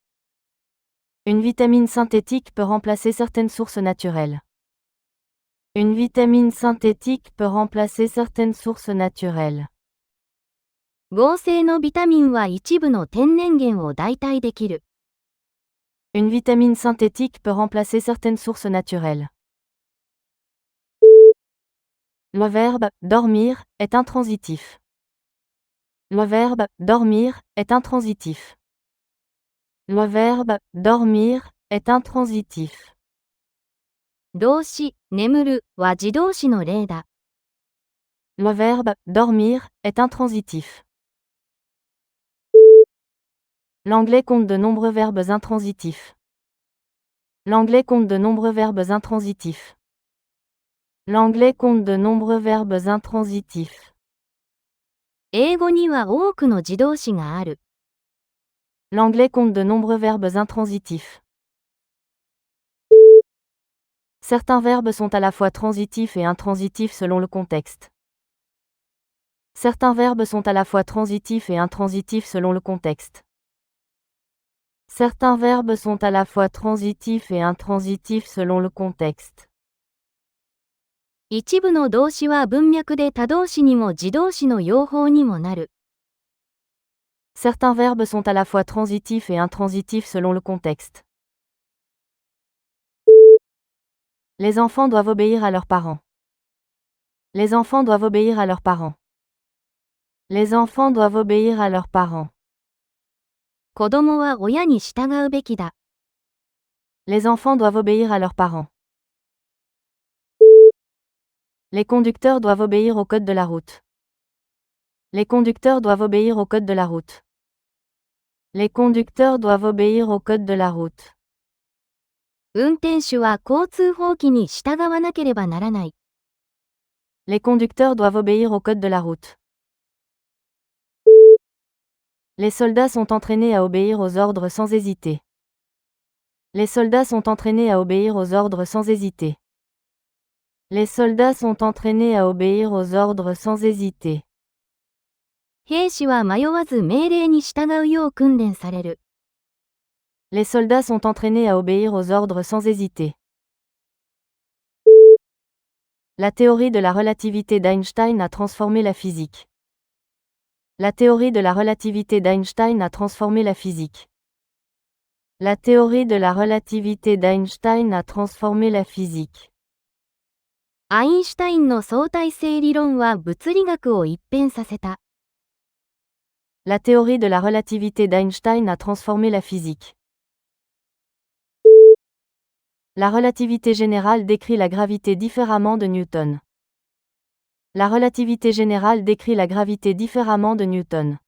Speaker 1: Une vitamine synthétique peut remplacer certaines sources naturelles. Une vitamine synthétique peut remplacer certaines sources naturelles.
Speaker 2: 合成のビタミンは一部の天然源を代替できる。
Speaker 1: Une vitamine synthétique peut remplacer certaines sources naturelles. Le verbe dormir est intransitif. Le verbe dormir est intransitif. Le verbe dormir est intransitif.
Speaker 2: 動詞、眠るは自動詞の例だ。
Speaker 1: Le verbe dormir est intransitif. L'anglais compte de nombreux verbes intransitifs. L'anglais compte de nombreux verbes intransitifs. L'anglais compte de nombreux verbes intransitifs.
Speaker 2: 英語には多くの自動詞がある。
Speaker 1: L'anglais compte de nombreux verbes intransitifs. Certains verbes sont à la fois transitifs et intransitifs selon le contexte. Certains verbes sont à la fois transitifs et intransitifs selon le contexte. Certains verbes sont à la fois transitifs et intransitifs selon le contexte.
Speaker 2: 一部の動詞は文脈で他動詞にも自動詞の用法にもなる。
Speaker 1: Certains verbes sont à la fois transitifs et intransitifs selon le contexte. Les enfants doivent obéir à leurs parents. Les enfants doivent obéir à leurs parents. Les enfants doivent obéir à leurs parents.
Speaker 2: 子供は親に従うべきだ。
Speaker 1: Les enfants doivent obéir à leurs parents. Les conducteurs doivent obéir au code de la route. Les conducteurs doivent obéir au code de la route. Les conducteurs doivent obéir au code de la route.
Speaker 2: 運転手は交通法規に従わなければならない。
Speaker 1: Les conducteurs doivent obéir au code de la route. Les soldats sont entraînés à obéir aux ordres sans hésiter. Les soldats sont entraînés à obéir aux ordres sans hésiter. Les soldats sont entraînés à obéir aux ordres sans hésiter.
Speaker 2: 兵士は迷わず命令に従うよう訓練される。
Speaker 1: Les soldats sont entraînés à obéir aux ordres sans hésiter. La théorie de la relativité d'Einstein a transformé la physique. La théorie de la relativité d'Einstein a transformé la physique. La théorie de la relativité d'Einstein a transformé la physique.
Speaker 2: アインシュタインの相対性理論は物理学を一変させた。
Speaker 1: La théorie de la relativité d'Einstein a transformé la physique. La relativité générale décrit la gravité différemment de Newton. La relativité générale décrit la gravité différemment de Newton.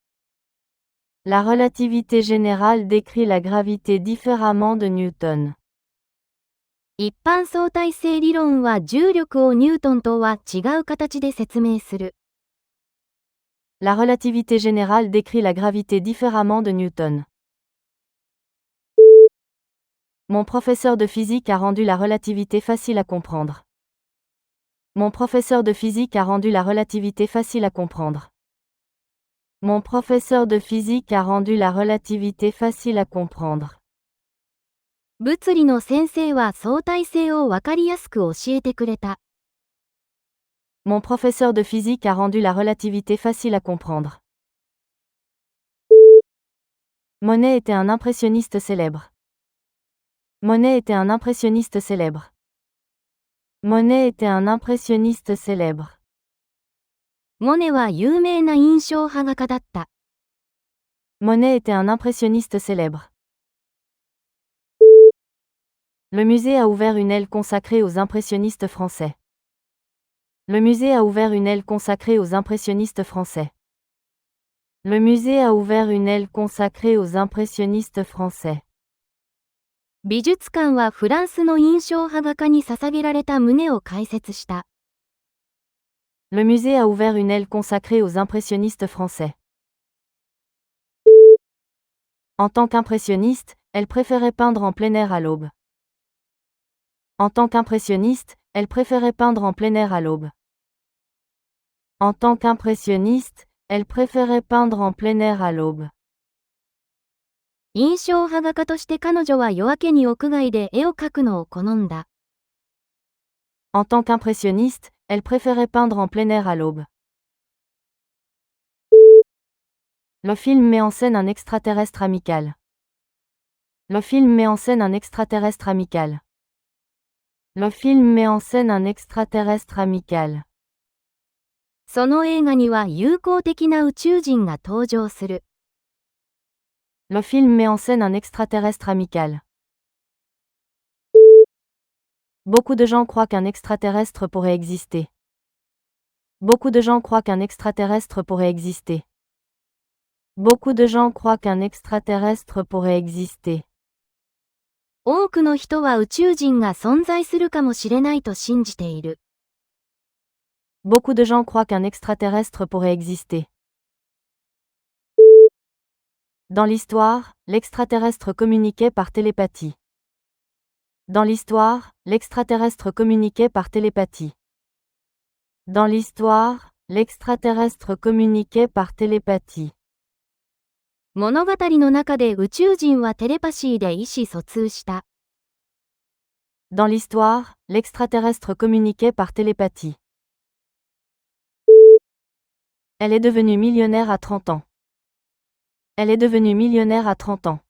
Speaker 1: La relativité générale décrit la gravité différemment de Newton.
Speaker 2: 一般相対性理論は重力をニュートンとは違う形で説明する。
Speaker 1: La relativité générale décrit la gravité différemment de Newton. Mon professeur de physique a rendu la relativité facile à comprendre. Mon professeur de physique a rendu la relativité facile à comprendre. Mon professeur de physique a rendu la relativité facile à comprendre.
Speaker 2: 物理の先生は相対性をわかりやすく教えてくれた。
Speaker 1: Mon professeur de physique a rendu la relativité facile à comprendre. Monet était un impressionniste célèbre. Monet était un impressionniste célèbre. Monet était un impressionniste célèbre.
Speaker 2: モネは有名な印象派画家だった。
Speaker 1: Monet était un impressionniste célèbre. Le musée a ouvert une aile consacrée aux impressionnistes français. Le musée a ouvert une aile consacrée aux impressionnistes français. Le musée a ouvert une aile consacrée aux impressionnistes français.
Speaker 2: 美術館はフランスの印象派画家に捧げられた胸を開設した。
Speaker 1: Le musée a ouvert une aile consacrée aux impressionnistes français. En tant qu'impressionniste, elle préférait peindre en plein air à l'aube. En tant qu'impressionniste, elle préférait peindre en plein air à l'aube. En tant qu'impressionniste, elle préférait peindre en plein air à l'aube.
Speaker 2: 印象派画家として彼女は夜明けに屋外で絵を描くのを好んだ。
Speaker 1: En tant qu'impressionniste, elle préférait peindre en plein air à l'aube. Le film met en scène un extraterrestre amical. Le film met en scène un extraterrestre amical. Le film met en scène un extraterrestre amical.
Speaker 2: その映画には友好的な宇宙人が登場する。
Speaker 1: Le film met en scène un extraterrestre amical. Beaucoup de gens croient qu'un extraterrestre pourrait exister. Beaucoup de gens croient qu'un extraterrestre pourrait exister. Beaucoup de gens croient qu'un extraterrestre pourrait exister.
Speaker 2: 多くの人は宇宙人が存在するかもしれないと信じている。
Speaker 1: Beaucoup de gens croient qu'un extraterrestre pourrait exister. Dans l'histoire, l'extraterrestre communiquait par télépathie. Dans l'histoire, l'extraterrestre communiquait par télépathie. Dans l'histoire, l'extraterrestre communiquait par télépathie.
Speaker 2: 物語の中で宇宙人はテレパシーで意思疎通した。
Speaker 1: Dans l'histoire, l'extraterrestre communiquait par télépathie. Elle est devenue millionnaire à 30 ans. Elle est devenue millionnaire à 30 ans.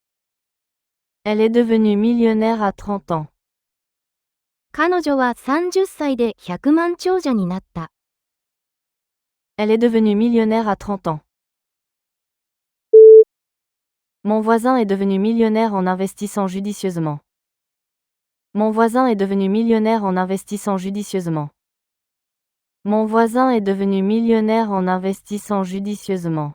Speaker 1: Elle est devenue millionnaire à 30 ans.
Speaker 2: 彼女は30歳で100万長者になった。
Speaker 1: Elle est devenue millionnaire à 30 ans. Mon voisin est devenu millionnaire en investissant judicieusement. Mon voisin est devenu millionnaire en investissant judicieusement. Mon voisin est devenu millionnaire en investissant judicieusement.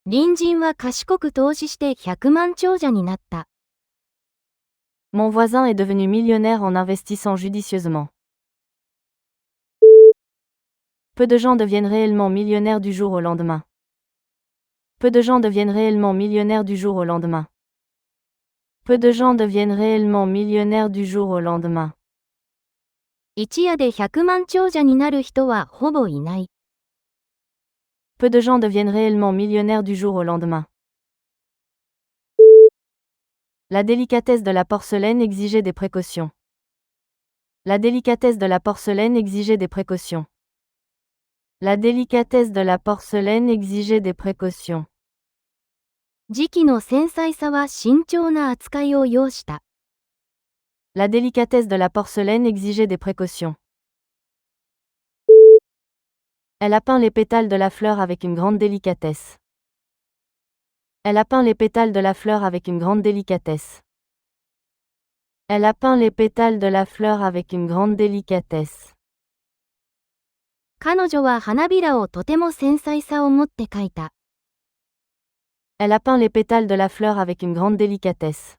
Speaker 2: 隣人は賢く投資して100万長者になった。
Speaker 1: Mon voisin est devenu millionnaire en investissant judicieusement. Peu de gens deviennent réellement millionnaires du jour au lendemain. Peu de gens deviennent réellement millionnaires du jour au lendemain. Peu de gens deviennent réellement millionnaires du jour au lendemain.
Speaker 2: 一夜で100万長者になる人はほぼいない。
Speaker 1: Peu de gens deviennent réellement millionnaires du jour au lendemain. La délicatesse de la porcelaine exigeait des précautions. La délicatesse de la porcelaine exigeait des précautions. La délicatesse de la porcelaine exigeait des précautions.
Speaker 2: 磁器の繊細さは慎重な扱いを要した。
Speaker 1: La délicatesse de la porcelaine exigeait des précautions. Elle a peint les pétales de la fleur avec une grande délicatesse. Elle a peint les pétales de la fleur avec une grande délicatesse. Elle a peint les pétales de la fleur avec une grande délicatesse.
Speaker 2: 彼女は花びらをとても繊細さを持って描いた。
Speaker 1: Elle a peint les pétales de la fleur avec une grande délicatesse.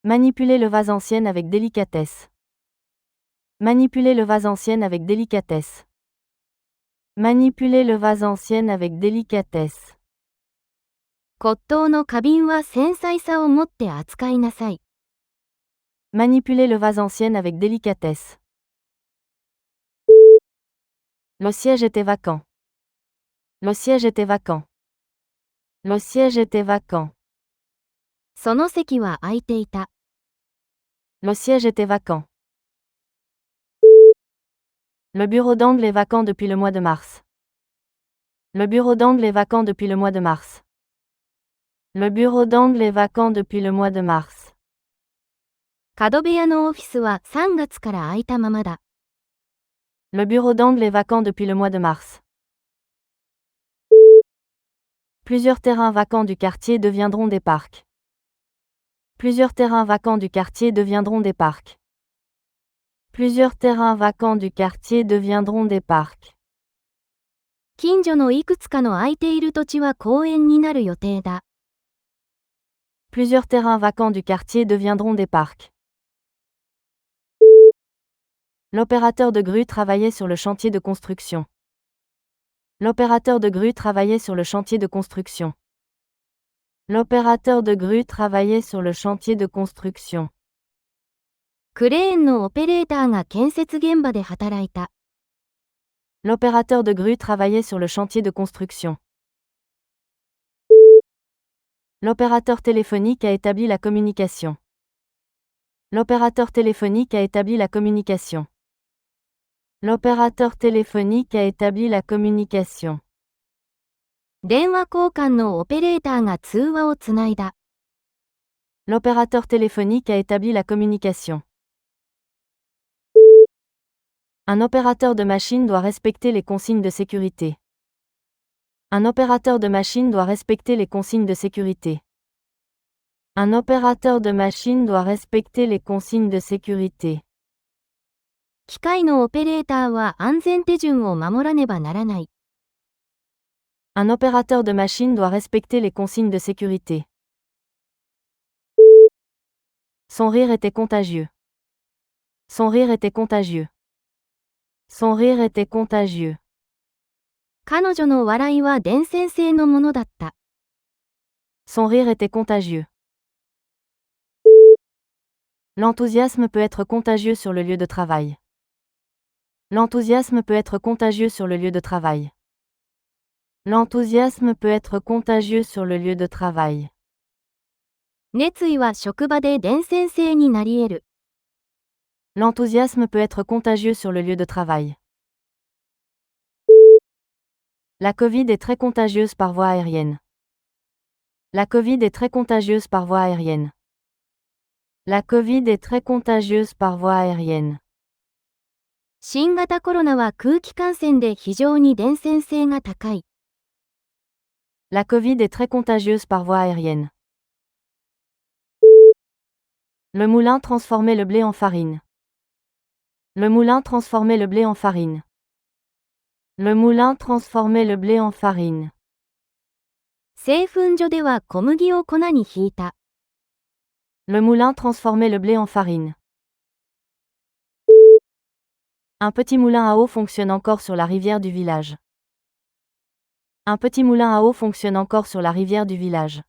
Speaker 1: Manipuler le vase ancien avec délicatesse. Manipuler le vase ancien avec délicatesse. Manipuler le vase ancien avec délicatesse.
Speaker 2: 骨董の花瓶は繊細さを持って扱いなさい。
Speaker 1: Manipuler le vase ancien avec délicatesse. Le siège était vacant. Le siège était vacant. Le siège était vacant.
Speaker 2: その席は空いていた。
Speaker 1: Le siège était vacant. Le bureau d'angle est vacant depuis le mois de mars. Le bureau d'angle est vacant depuis le mois de mars. Le bureau d'angle est vacant depuis le mois de mars.
Speaker 2: 角部屋のオフィスは3月から空いたままだ。
Speaker 1: Le bureau d'angle est vacant depuis le mois de mars. Plusieurs terrains vacants du quartier deviendront des parcs. Plusieurs terrains vacants du quartier deviendront des parcs. Plusieurs terrains vacants du quartier deviendront des parcs.
Speaker 2: 近所のいくつかの空いている土地は公園になる予定だ。
Speaker 1: Plusieurs terrains vacants du quartier deviendront des parcs. L'opérateur de grue travaillait sur le chantier de construction. L'opérateur de grue travaillait sur le chantier de construction. L'opérateur de grue travaillait sur le chantier de construction.
Speaker 2: クレーンのオペレーターが建設現場で働いた。
Speaker 1: L'opérateur de grue travaillait sur le chantier de construction. L'opérateur téléphonique a établi la communication. L'opérateur téléphonique a établi la communication. L'opérateur téléphonique a établi la communication.
Speaker 2: 電話交換のオペレーターが通話をつないだ。
Speaker 1: L'opérateur téléphonique a établi la communication. Un opérateur de machine doit respecter les consignes de sécurité. Un opérateur de machine doit respecter les consignes de sécurité. Un opérateur de machine doit respecter les consignes de sécurité.
Speaker 2: 機械のオペレーターは安全手順を守らねばならない。
Speaker 1: Un opérateur de machine doit respecter les consignes de sécurité. Son rire était contagieux. Son rire était contagieux. Son rire était contagieux.
Speaker 2: 彼女の笑いは伝染性のものだった。
Speaker 1: Son rire était contagieux. L'enthousiasme peut être contagieux sur le lieu de travail. L'enthousiasme peut être contagieux sur le lieu de travail. L'enthousiasme peut être contagieux sur le lieu de travail.
Speaker 2: 熱意は職場で伝染性になり得る。
Speaker 1: L'enthousiasme peut être contagieux sur le lieu de travail. La Covid est très contagieuse par voie aérienne. La Covid est très contagieuse par voie aérienne. La Covid est très contagieuse par voie aérienne.
Speaker 2: 新型コロナは空気感染で非常に伝染性が高い。
Speaker 1: La Covid est très contagieuse par voie aérienne. Le moulin transformait le blé en farine. Le moulin transformait le blé en farine. Le moulin transformait le blé en farine.
Speaker 2: 製粉所では小麦を粉にひいた。
Speaker 1: Le moulin transformait le blé en farine. Un petit moulin à eau fonctionne encore sur la rivière du village. Un petit moulin à eau fonctionne encore sur la rivière du village.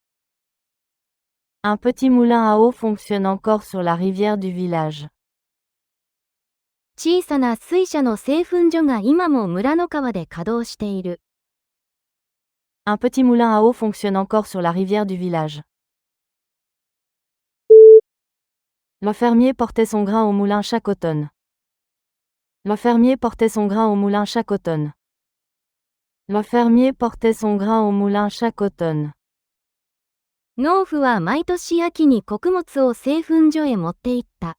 Speaker 1: Un petit moulin à eau fonctionne encore sur la rivière du village.
Speaker 2: 小さな水車の製粉所が今も村の川で稼働している。
Speaker 1: Un petit moulin à eau fonctionne encore sur la rivière du village. Le fermier portait son grain au moulin chaque automne. Le fermier portait son grain au moulin chaque automne. Le fermier portait son grain au moulin chaque automne.
Speaker 2: 農夫は毎年秋に穀物を製粉所へ持って行った。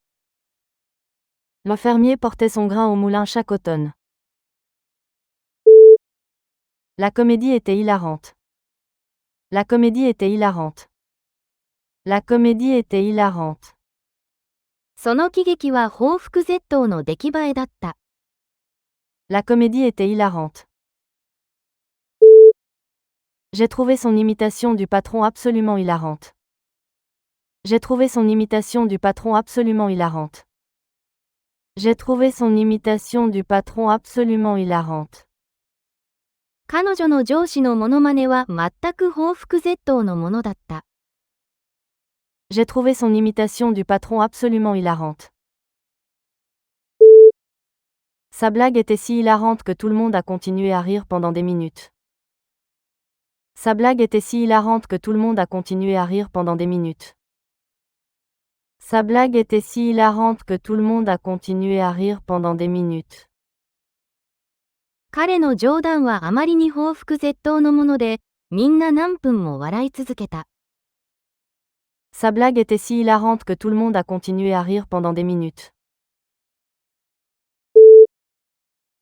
Speaker 1: Le fermier portait son grain au moulin chaque automne. La comédie était hilarante. La comédie était hilarante. La comédie était hilarante.
Speaker 2: その喜劇は報復絶倒の出来栄えだった。
Speaker 1: La comédie était hilarante. J'ai trouvé son imitation du patron absolument hilarante. J'ai trouvé son imitation du patron absolument hilarante. J'ai trouvé son imitation du patron absolument hilarante.
Speaker 2: 彼女の上司のモノマネは全く報復絶倒のものだった。
Speaker 1: J'ai trouvé son imitation du patron absolument hilarante. Sa blague était si hilarante que tout le monde a continué à rire pendant des minutes. Sa blague était si hilarante que tout le monde a continué à rire pendant des minutes. Sa blague était si hilarante que tout le monde a continué à rire pendant des minutes.
Speaker 2: 彼の冗談はあまりに報復絶倒のもので、みんな何分も笑い続けた。
Speaker 1: Sa blague était si hilarante que tout le monde a continué à rire pendant des minutes.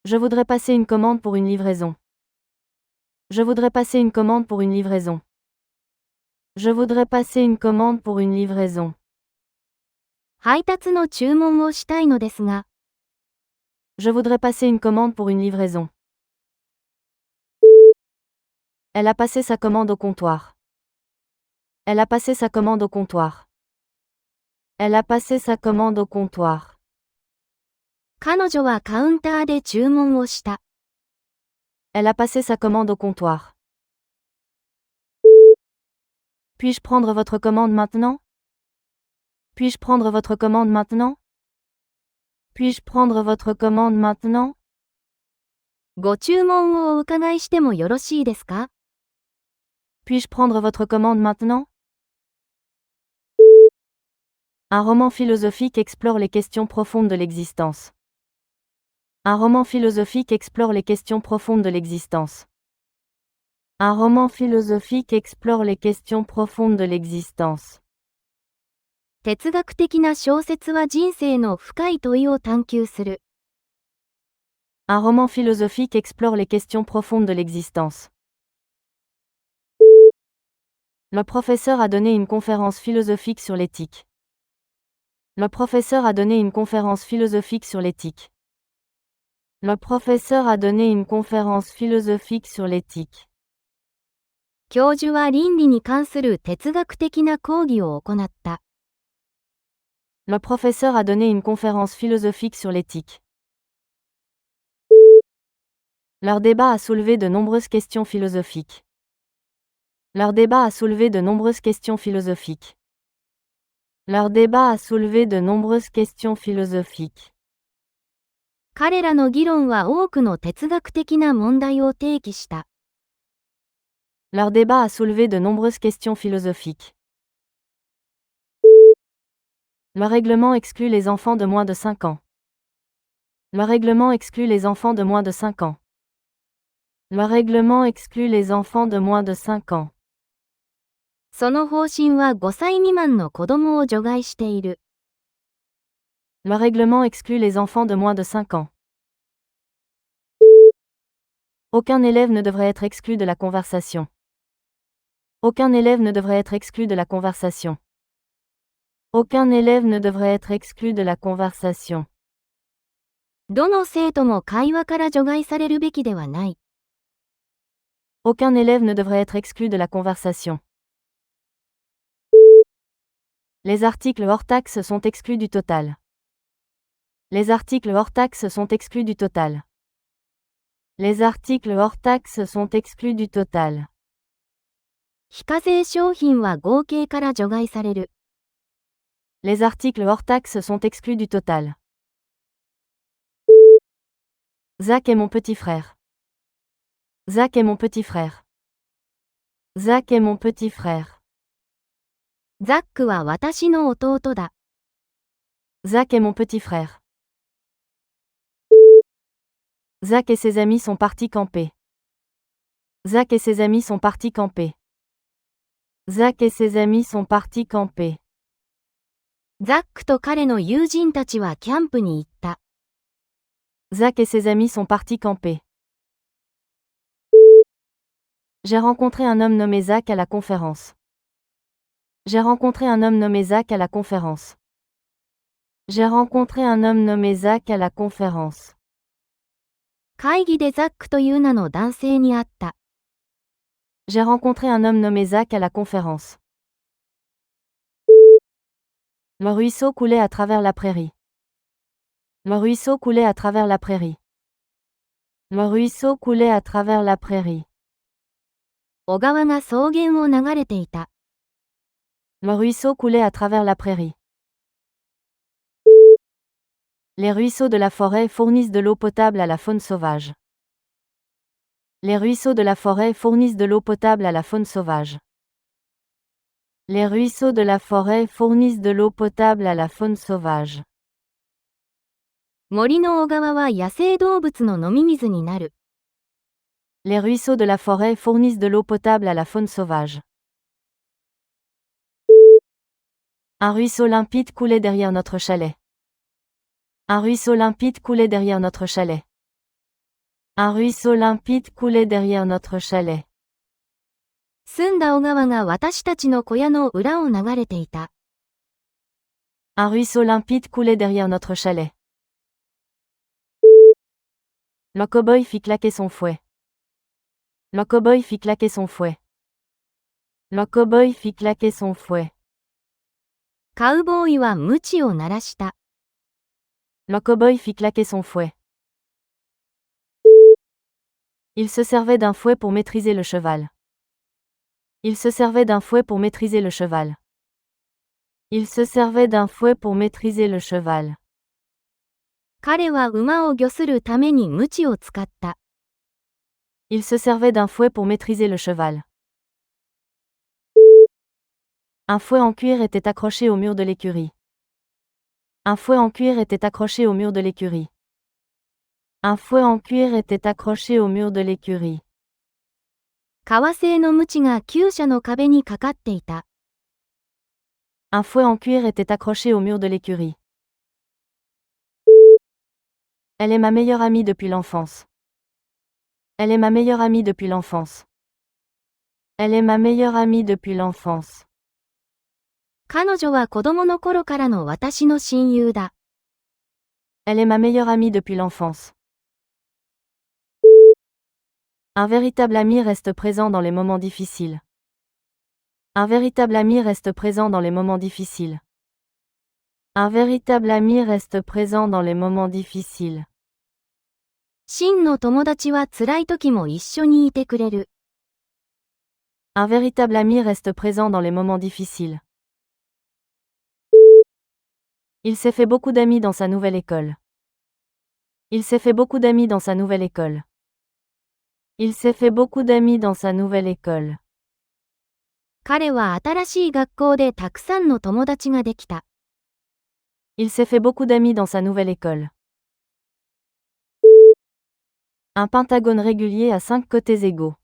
Speaker 1: Je voudrais passer une commande pour une livraison. Je voudrais passer une commande pour une livraison. Je voudrais passer une commande pour une livraison.
Speaker 2: 配達の注文をしたいのですが。
Speaker 1: Je voudrais passer une commande pour une livraison. Elle a passé sa commande au comptoir. Elle a passé sa commande au comptoir. Elle a passé sa commande au comptoir.
Speaker 2: 彼女はカウンターで注文をした。
Speaker 1: Elle a passé sa commande au comptoir. Puis-je prendre votre commande maintenant? Puis-je prendre votre commande maintenant? Puis-je prendre votre commande maintenant?
Speaker 2: ご注文をお伺いしてもよろしいですか？
Speaker 1: Puis-je prendre votre commande maintenant? Un roman philosophique explore les questions profondes de l'existence. Un roman philosophique explore les questions profondes de l'existence. Un roman philosophique explore les questions profondes de l'existence.
Speaker 2: 哲学的な小説は人生の深い問いを探求する。
Speaker 1: Un roman philosophique explore les questions profondes de l'existence. Le professeur a donné une conférence philosophique sur l'éthique. Le professeur a donné une conférence philosophique sur l'éthique. Le professeur a donné une conférence philosophique sur l'éthique.
Speaker 2: 教授は倫理に関する哲学的な講義を行った。
Speaker 1: Le professeur a donné une conférence philosophique sur l'éthique. Leur débat a soulevé de nombreuses questions philosophiques. Leur débat a soulevé de nombreuses questions philosophiques. Leur débat a soulevé de nombreuses questions philosophiques.
Speaker 2: 彼らの議論は多くの哲学的な問題を提起した。
Speaker 1: Leur débat a soulevé de nombreuses questions philosophiques. Le règlement exclut les enfants de moins de 5 ans. Le règlement exclut les enfants de moins de 5 ans. Le règlement exclut les enfants de moins de 5 ans.
Speaker 2: その方針は5歳未満の子供を除外している。
Speaker 1: Le règlement exclut les enfants de moins de 5 ans. Aucun élève ne devrait être exclu de la conversation. Aucun élève ne devrait être exclu de la conversation. Aucun élève ne devrait être exclu de la conversation.
Speaker 2: どの生徒も会話から除外されるべきではない。
Speaker 1: Aucun élève ne devrait être exclu de la conversation. Les articles hors taxe sont exclus du total. Les articles hors taxe sont exclus du total. Les articles hors taxe sont exclus du total.
Speaker 2: 非課税商品は合計から除外される。
Speaker 1: Les articles hors taxe sont exclus du total. Zach est mon petit frère. Zach est mon petit frère. Zach est mon petit frère.
Speaker 2: ザックは私の弟だ。
Speaker 1: Zach est mon petit frère. Zach et ses amis sont partis camper. Zach et ses amis sont partis camper. Zach et ses amis sont partis camper.
Speaker 2: ザックと彼の友人たちはキャンプに行った。
Speaker 1: Zach et ses amis sont partis camper. J'ai rencontré un homme nommé Zach à la conférence. J'ai rencontré un homme nommé Zach à la conférence. J'ai rencontré un homme nommé Zach à la conférence.
Speaker 2: 会議でザックという名の男性に会った。
Speaker 1: J'ai rencontré un homme nommé Zach à la conférence. Le ruisseau coulait à travers la prairie. Le ruisseau coulait à travers la prairie. Le ruisseau coulait à travers la prairie.
Speaker 2: 小川が草原を流れていた。
Speaker 1: Le ruisseau coulait à travers la prairie. Les ruisseaux de la forêt fournissent de l'eau potable à la faune sauvage. Les ruisseaux de la forêt fournissent de l'eau potable à la faune sauvage. Les ruisseaux de la forêt fournissent de l'eau potable à la faune sauvage.
Speaker 2: 森の小川は野生動物の飲み水になる。
Speaker 1: Les ruisseaux de la forêt fournissent de l'eau potable à la faune sauvage. Un ruisseau limpide coulait derrière notre chalet. Un ruisseau limpide coulait derrière notre chalet. Un ruisseau limpide coulait derrière notre chalet.
Speaker 2: 澄んだ小川が私たちの小屋の裏を流れていた。
Speaker 1: Un ruisseau limpide coulait derrière notre chalet. Le cow-boy fit claquer son fouet. Le cow-boy fit claquer son fouet. Le cow-boy fit claquer son fouet.
Speaker 2: カウボーイは鞭を鳴らした。
Speaker 1: Le cow-boy fit claquer son fouet. Il se servait d'un fouet pour maîtriser le cheval. Il se servait d'un fouet pour maîtriser le cheval. Il se servait d'un fouet pour maîtriser le cheval.
Speaker 2: 彼は馬を御するために鞭を使った。
Speaker 1: Il se servait d'un fouet pour maîtriser le cheval. Un fouet en cuir était accroché au mur de l'écurie. Un fouet en cuir était accroché au mur de l'écurie. Un fouet en cuir était accroché au mur de l'écurie.
Speaker 2: 革製の鞭が厩舎の壁にかかっていた。
Speaker 1: Un fouet en cuir était accroché au mur de l'écurie. Elle est ma meilleure amie depuis l'enfance. Elle est ma meilleure amie depuis l'enfance. Elle est ma meilleure amie depuis l'enfance.
Speaker 2: 彼女は子供の頃からの私の親友だ。
Speaker 1: Elle est ma meilleure amie depuis l'enfance. Un véritable ami reste présent dans les moments difficiles. Un véritable ami reste présent dans les moments difficiles. Un véritable ami reste présent dans les moments difficiles.
Speaker 2: 真の友達は辛い時も一緒にいてくれる。
Speaker 1: Un véritable ami reste présent dans les moments difficiles. Il s'est fait beaucoup d'amis dans sa nouvelle école. Il s'est fait beaucoup d'amis dans sa nouvelle école. Il s'est fait beaucoup d'amis dans sa nouvelle école.
Speaker 2: 彼は新しい学校でたくさんの友達ができた。
Speaker 1: Il s'est fait beaucoup d'amis dans sa nouvelle école. Un pentagone régulier à 5 côtés égaux.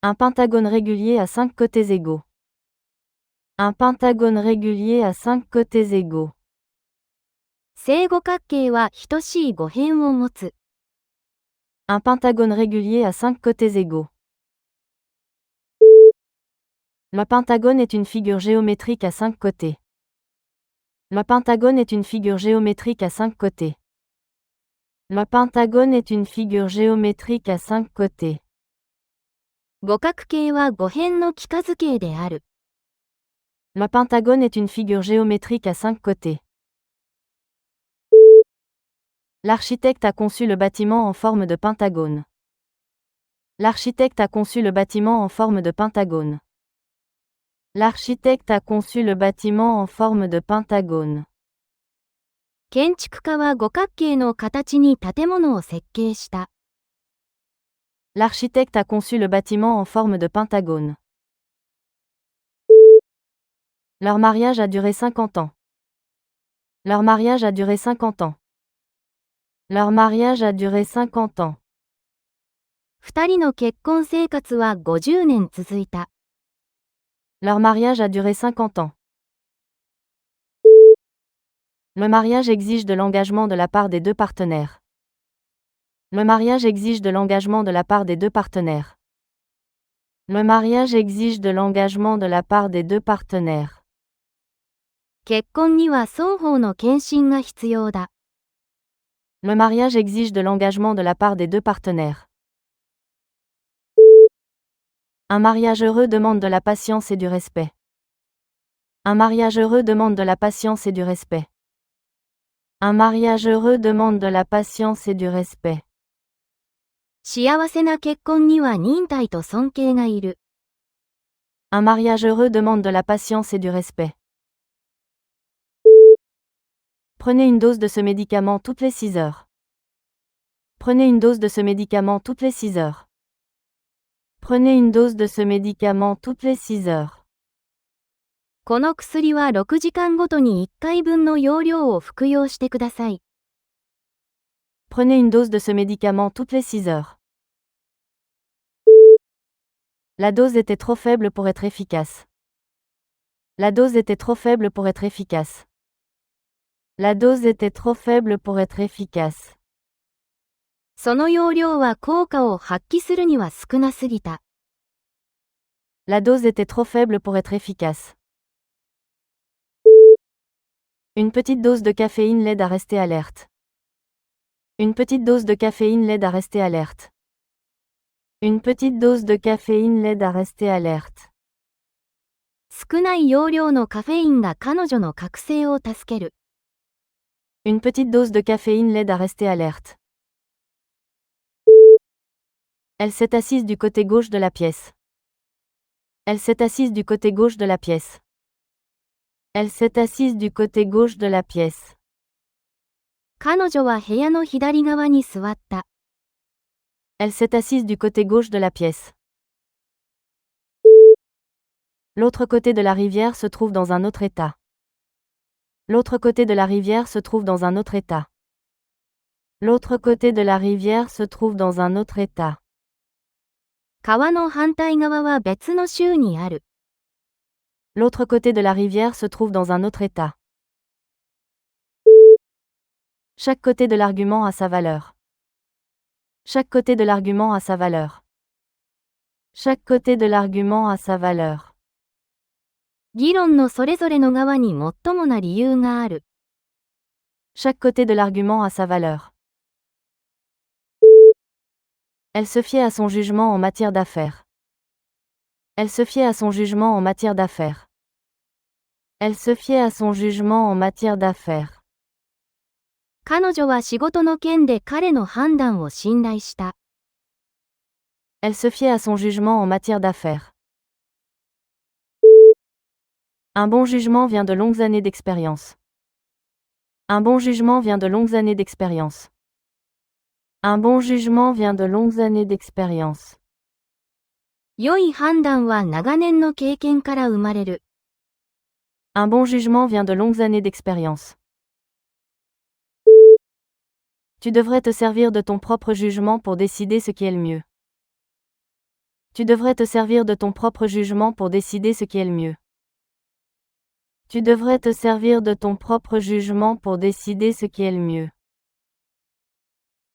Speaker 1: Un pentagone régulier à 5 côtés égaux. Un pentagone régulier à 5 côtés égaux.
Speaker 2: 正五角形は等しい五辺を持つ。
Speaker 1: Un pentagone régulier à 5 côtés égaux. Le pentagone est une figure géométrique à 5 côtés. Le pentagone est une figure géométrique à 5 côtés. Le pentagone est une figure géométrique à 5 côtés.
Speaker 2: 五角形は五辺の幾何形である。
Speaker 1: Le pentagone est une figure géométrique à 5 côtés. L'architecte a conçu le bâtiment en forme de pentagone. L'architecte a conçu le bâtiment en forme de pentagone. L'architecte a conçu le bâtiment en forme de pentagone.
Speaker 2: 建築家は五角形の形に建物を設計した。
Speaker 1: L'architecte a conçu le bâtiment en forme de pentagone. Leur mariage a duré 50 ans. Leur mariage a duré 50 ans. Leur mariage a duré 50 ans.
Speaker 2: 二人の結婚生活は50年続いた。
Speaker 1: Leur mariage a duré 50 ans. Le mariage exige de l'engagement de la part des deux partenaires. Le mariage exige de l'engagement de la part des deux partenaires. Le mariage exige de l'engagement de la part des deux partenaires.
Speaker 2: 結婚には双方の献身が必要だ。
Speaker 1: Le mariage exige de l'engagement de la part des deux partenaires. Un mariage heureux demande de la patience et du respect. Un mariage heureux demande de la patience et du respect. Un mariage heureux demande de la patience et du respect.
Speaker 2: 幸せな結婚には忍耐と尊敬がいる。
Speaker 1: Un mariage heureux demande de la patience et du respect. Prenez une dose de ce médicament toutes les 6 heures. Prenez une dose de ce médicament toutes les 6 heures. Prenez une dose de ce médicament toutes les 6 heures.
Speaker 2: この薬は6時間ごとに1回分の用量を服用してください。
Speaker 1: Prenez une dose de ce médicament toutes les 6 heures. La dose était trop faible pour être efficace. La dose était trop faible pour être efficace. La dose était trop faible pour être efficace.
Speaker 2: その用量は効果を発揮するには少なすぎた。
Speaker 1: La dose était trop faible pour être efficace. Une petite dose de caféine l'aide à rester alerte. Une petite dose de caféine l'aide à rester alerte. Une petite dose de caféine l'aide à rester alerte.
Speaker 2: 少ない容量のカフェインが彼女の覚醒を助ける。
Speaker 1: Une petite dose de caféine l'aide à rester alerte. Elle s'est assise du côté gauche de la pièce. Elle s'est assise du côté gauche de la pièce. Elle s'est assise du côté gauche de la pièce.
Speaker 2: 彼女は部屋の左側に座った。
Speaker 1: Elle s'est assise du côté gauche de la pièce. L'autre côté de la rivière se trouve dans un autre état. L'autre côté de la rivière se trouve dans un autre état. L'autre côté de la rivière se trouve dans un autre état.
Speaker 2: 川の反対側は別の州にある。
Speaker 1: L'autre côté de la rivière se trouve dans un autre état. Chaque côté de l'argument a sa valeur. Chaque côté de l'argument a sa valeur. Chaque côté de l'argument a sa valeur.
Speaker 2: 議論のそれぞれの側に最もな理由がある。
Speaker 1: Chaque côté de l'argument a sa valeur. Elle se fiait à son jugement en matière d'affaires. Elle se fiait à son jugement en matière d'affaires. Elle se fiait à son jugement en matière d'affaires.
Speaker 2: 彼女は仕事の件で彼の判断を信頼した。
Speaker 1: Elle se fiait à son jugement en matière d'affaires. Un bon jugement vient de longues années d'expérience. Un bon jugement vient de longues années d'expérience. Un bon jugement vient de longues années d'expérience.
Speaker 2: 良い判断は長年の経験から生まれる。
Speaker 1: Un bon jugement vient de longues années d'expérience. Tu devrais te servir de ton propre jugement pour décider ce qui est le mieux. Tu devrais te servir de ton propre jugement pour décider ce qui est le mieux. Tu devrais te servir de ton propre jugement pour décider ce qui est le mieux.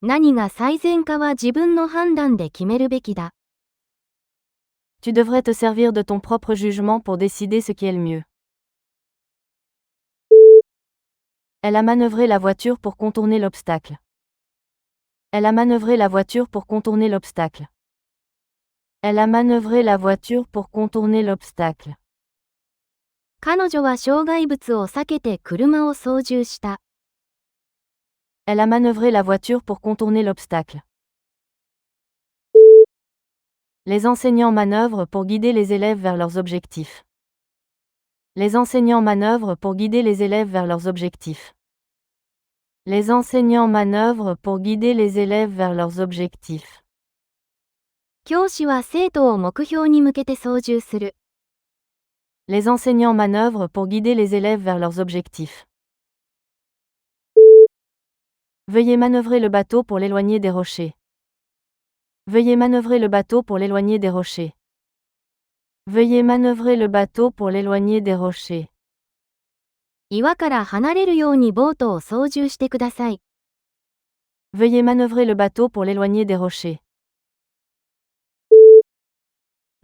Speaker 2: 何が最善かは自分の判断で決めるべきだ。
Speaker 1: Tu devrais te servir de ton propre jugement pour décider ce qui est le mieux. Elle a manœuvré la voiture pour contourner l'obstacle. Elle a manœuvré la voiture pour contourner l'obstacle. Elle a manœuvré la voiture pour contourner l'obstacle.
Speaker 2: 彼女は障害物を避けて車を操縦した。
Speaker 1: Elle a manœuvré la voiture pour contourner l'obstacle. Les enseignants manœuvrent pour guider les élèves vers leurs objectifs. Les enseignants manœuvrent pour guider les élèves vers leurs objectifs. Les enseignants manœuvrent pour guider les élèves vers leurs objectifs.
Speaker 2: 教師は生徒を目標に向けて操縦する。
Speaker 1: Les enseignants manœuvrent pour guider les élèves vers leurs objectifs. Veuillez manœuvrer le bateau pour l'éloigner des rochers. Veuillez manœuvrer le bateau pour l'éloigner des rochers. Veuillez manœuvrer le bateau pour l'éloigner des rochers.
Speaker 2: 岩から離れるようにボートを操縦してください。
Speaker 1: Veuillez manœuvrer le bateau pour l'éloigner des rochers.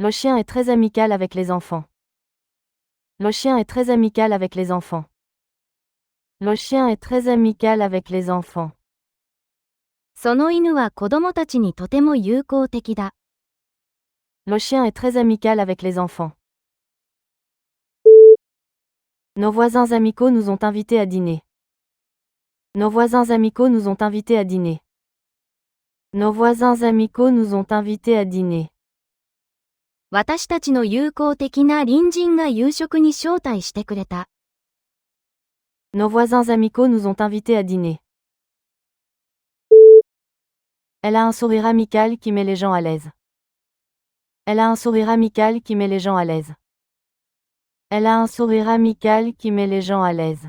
Speaker 1: Le chien est très amical avec les enfants. Le chien est très amical avec les enfants. Le chien est très amical avec les enfants.
Speaker 2: その犬は子供たちにとても友好的だ。
Speaker 1: Le chien est très amical avec les enfants. Nos voisins amicaux nous ont invités à dîner. Nos voisins amicaux nous ont invités à dîner. Nos voisins amicaux nous ont invités à dîner.
Speaker 2: 私たちの友好的な隣人が夕食に招待してくれた。
Speaker 1: Nos voisins amicaux nous ont invités à dîner. Elle a un sourire amical qui met les gens à l'aise. Elle a un sourire amical qui met les gens à l'aise. Elle a un sourire amical qui met les gens à l'aise.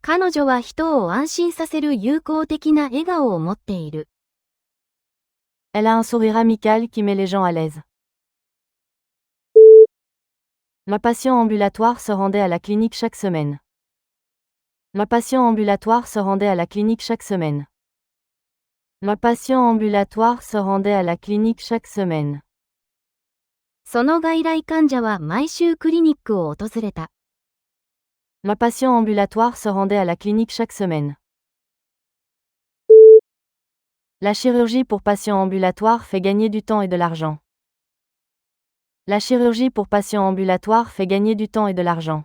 Speaker 2: 彼女は人を安心させる友好的な笑顔を持っている。
Speaker 1: Elle a un sourire amical qui met les gens à l'aise. Le patient ambulatoire se rendait à la clinique chaque semaine. Le patient ambulatoire se rendait à la clinique chaque semaine. Le patient ambulatoire se rendait à la clinique chaque semaine.
Speaker 2: その外来患者は毎週クリニックを訪れた。
Speaker 1: Le patient ambulatoire se rendait à la clinique chaque semaine. La chirurgie pour patients ambulatoires fait gagner du temps et de l'argent. La chirurgie pour patients ambulatoires fait gagner du temps et de l'argent.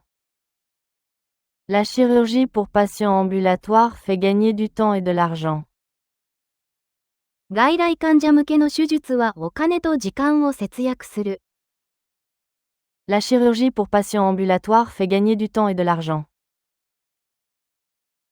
Speaker 1: La chirurgie pour patients ambulatoires fait gagner du temps et de l'argent.
Speaker 2: 外来患者向けの手術はお金と時間を節約する。
Speaker 1: La chirurgie pour patients ambulatoires fait gagner du temps et de l'argent.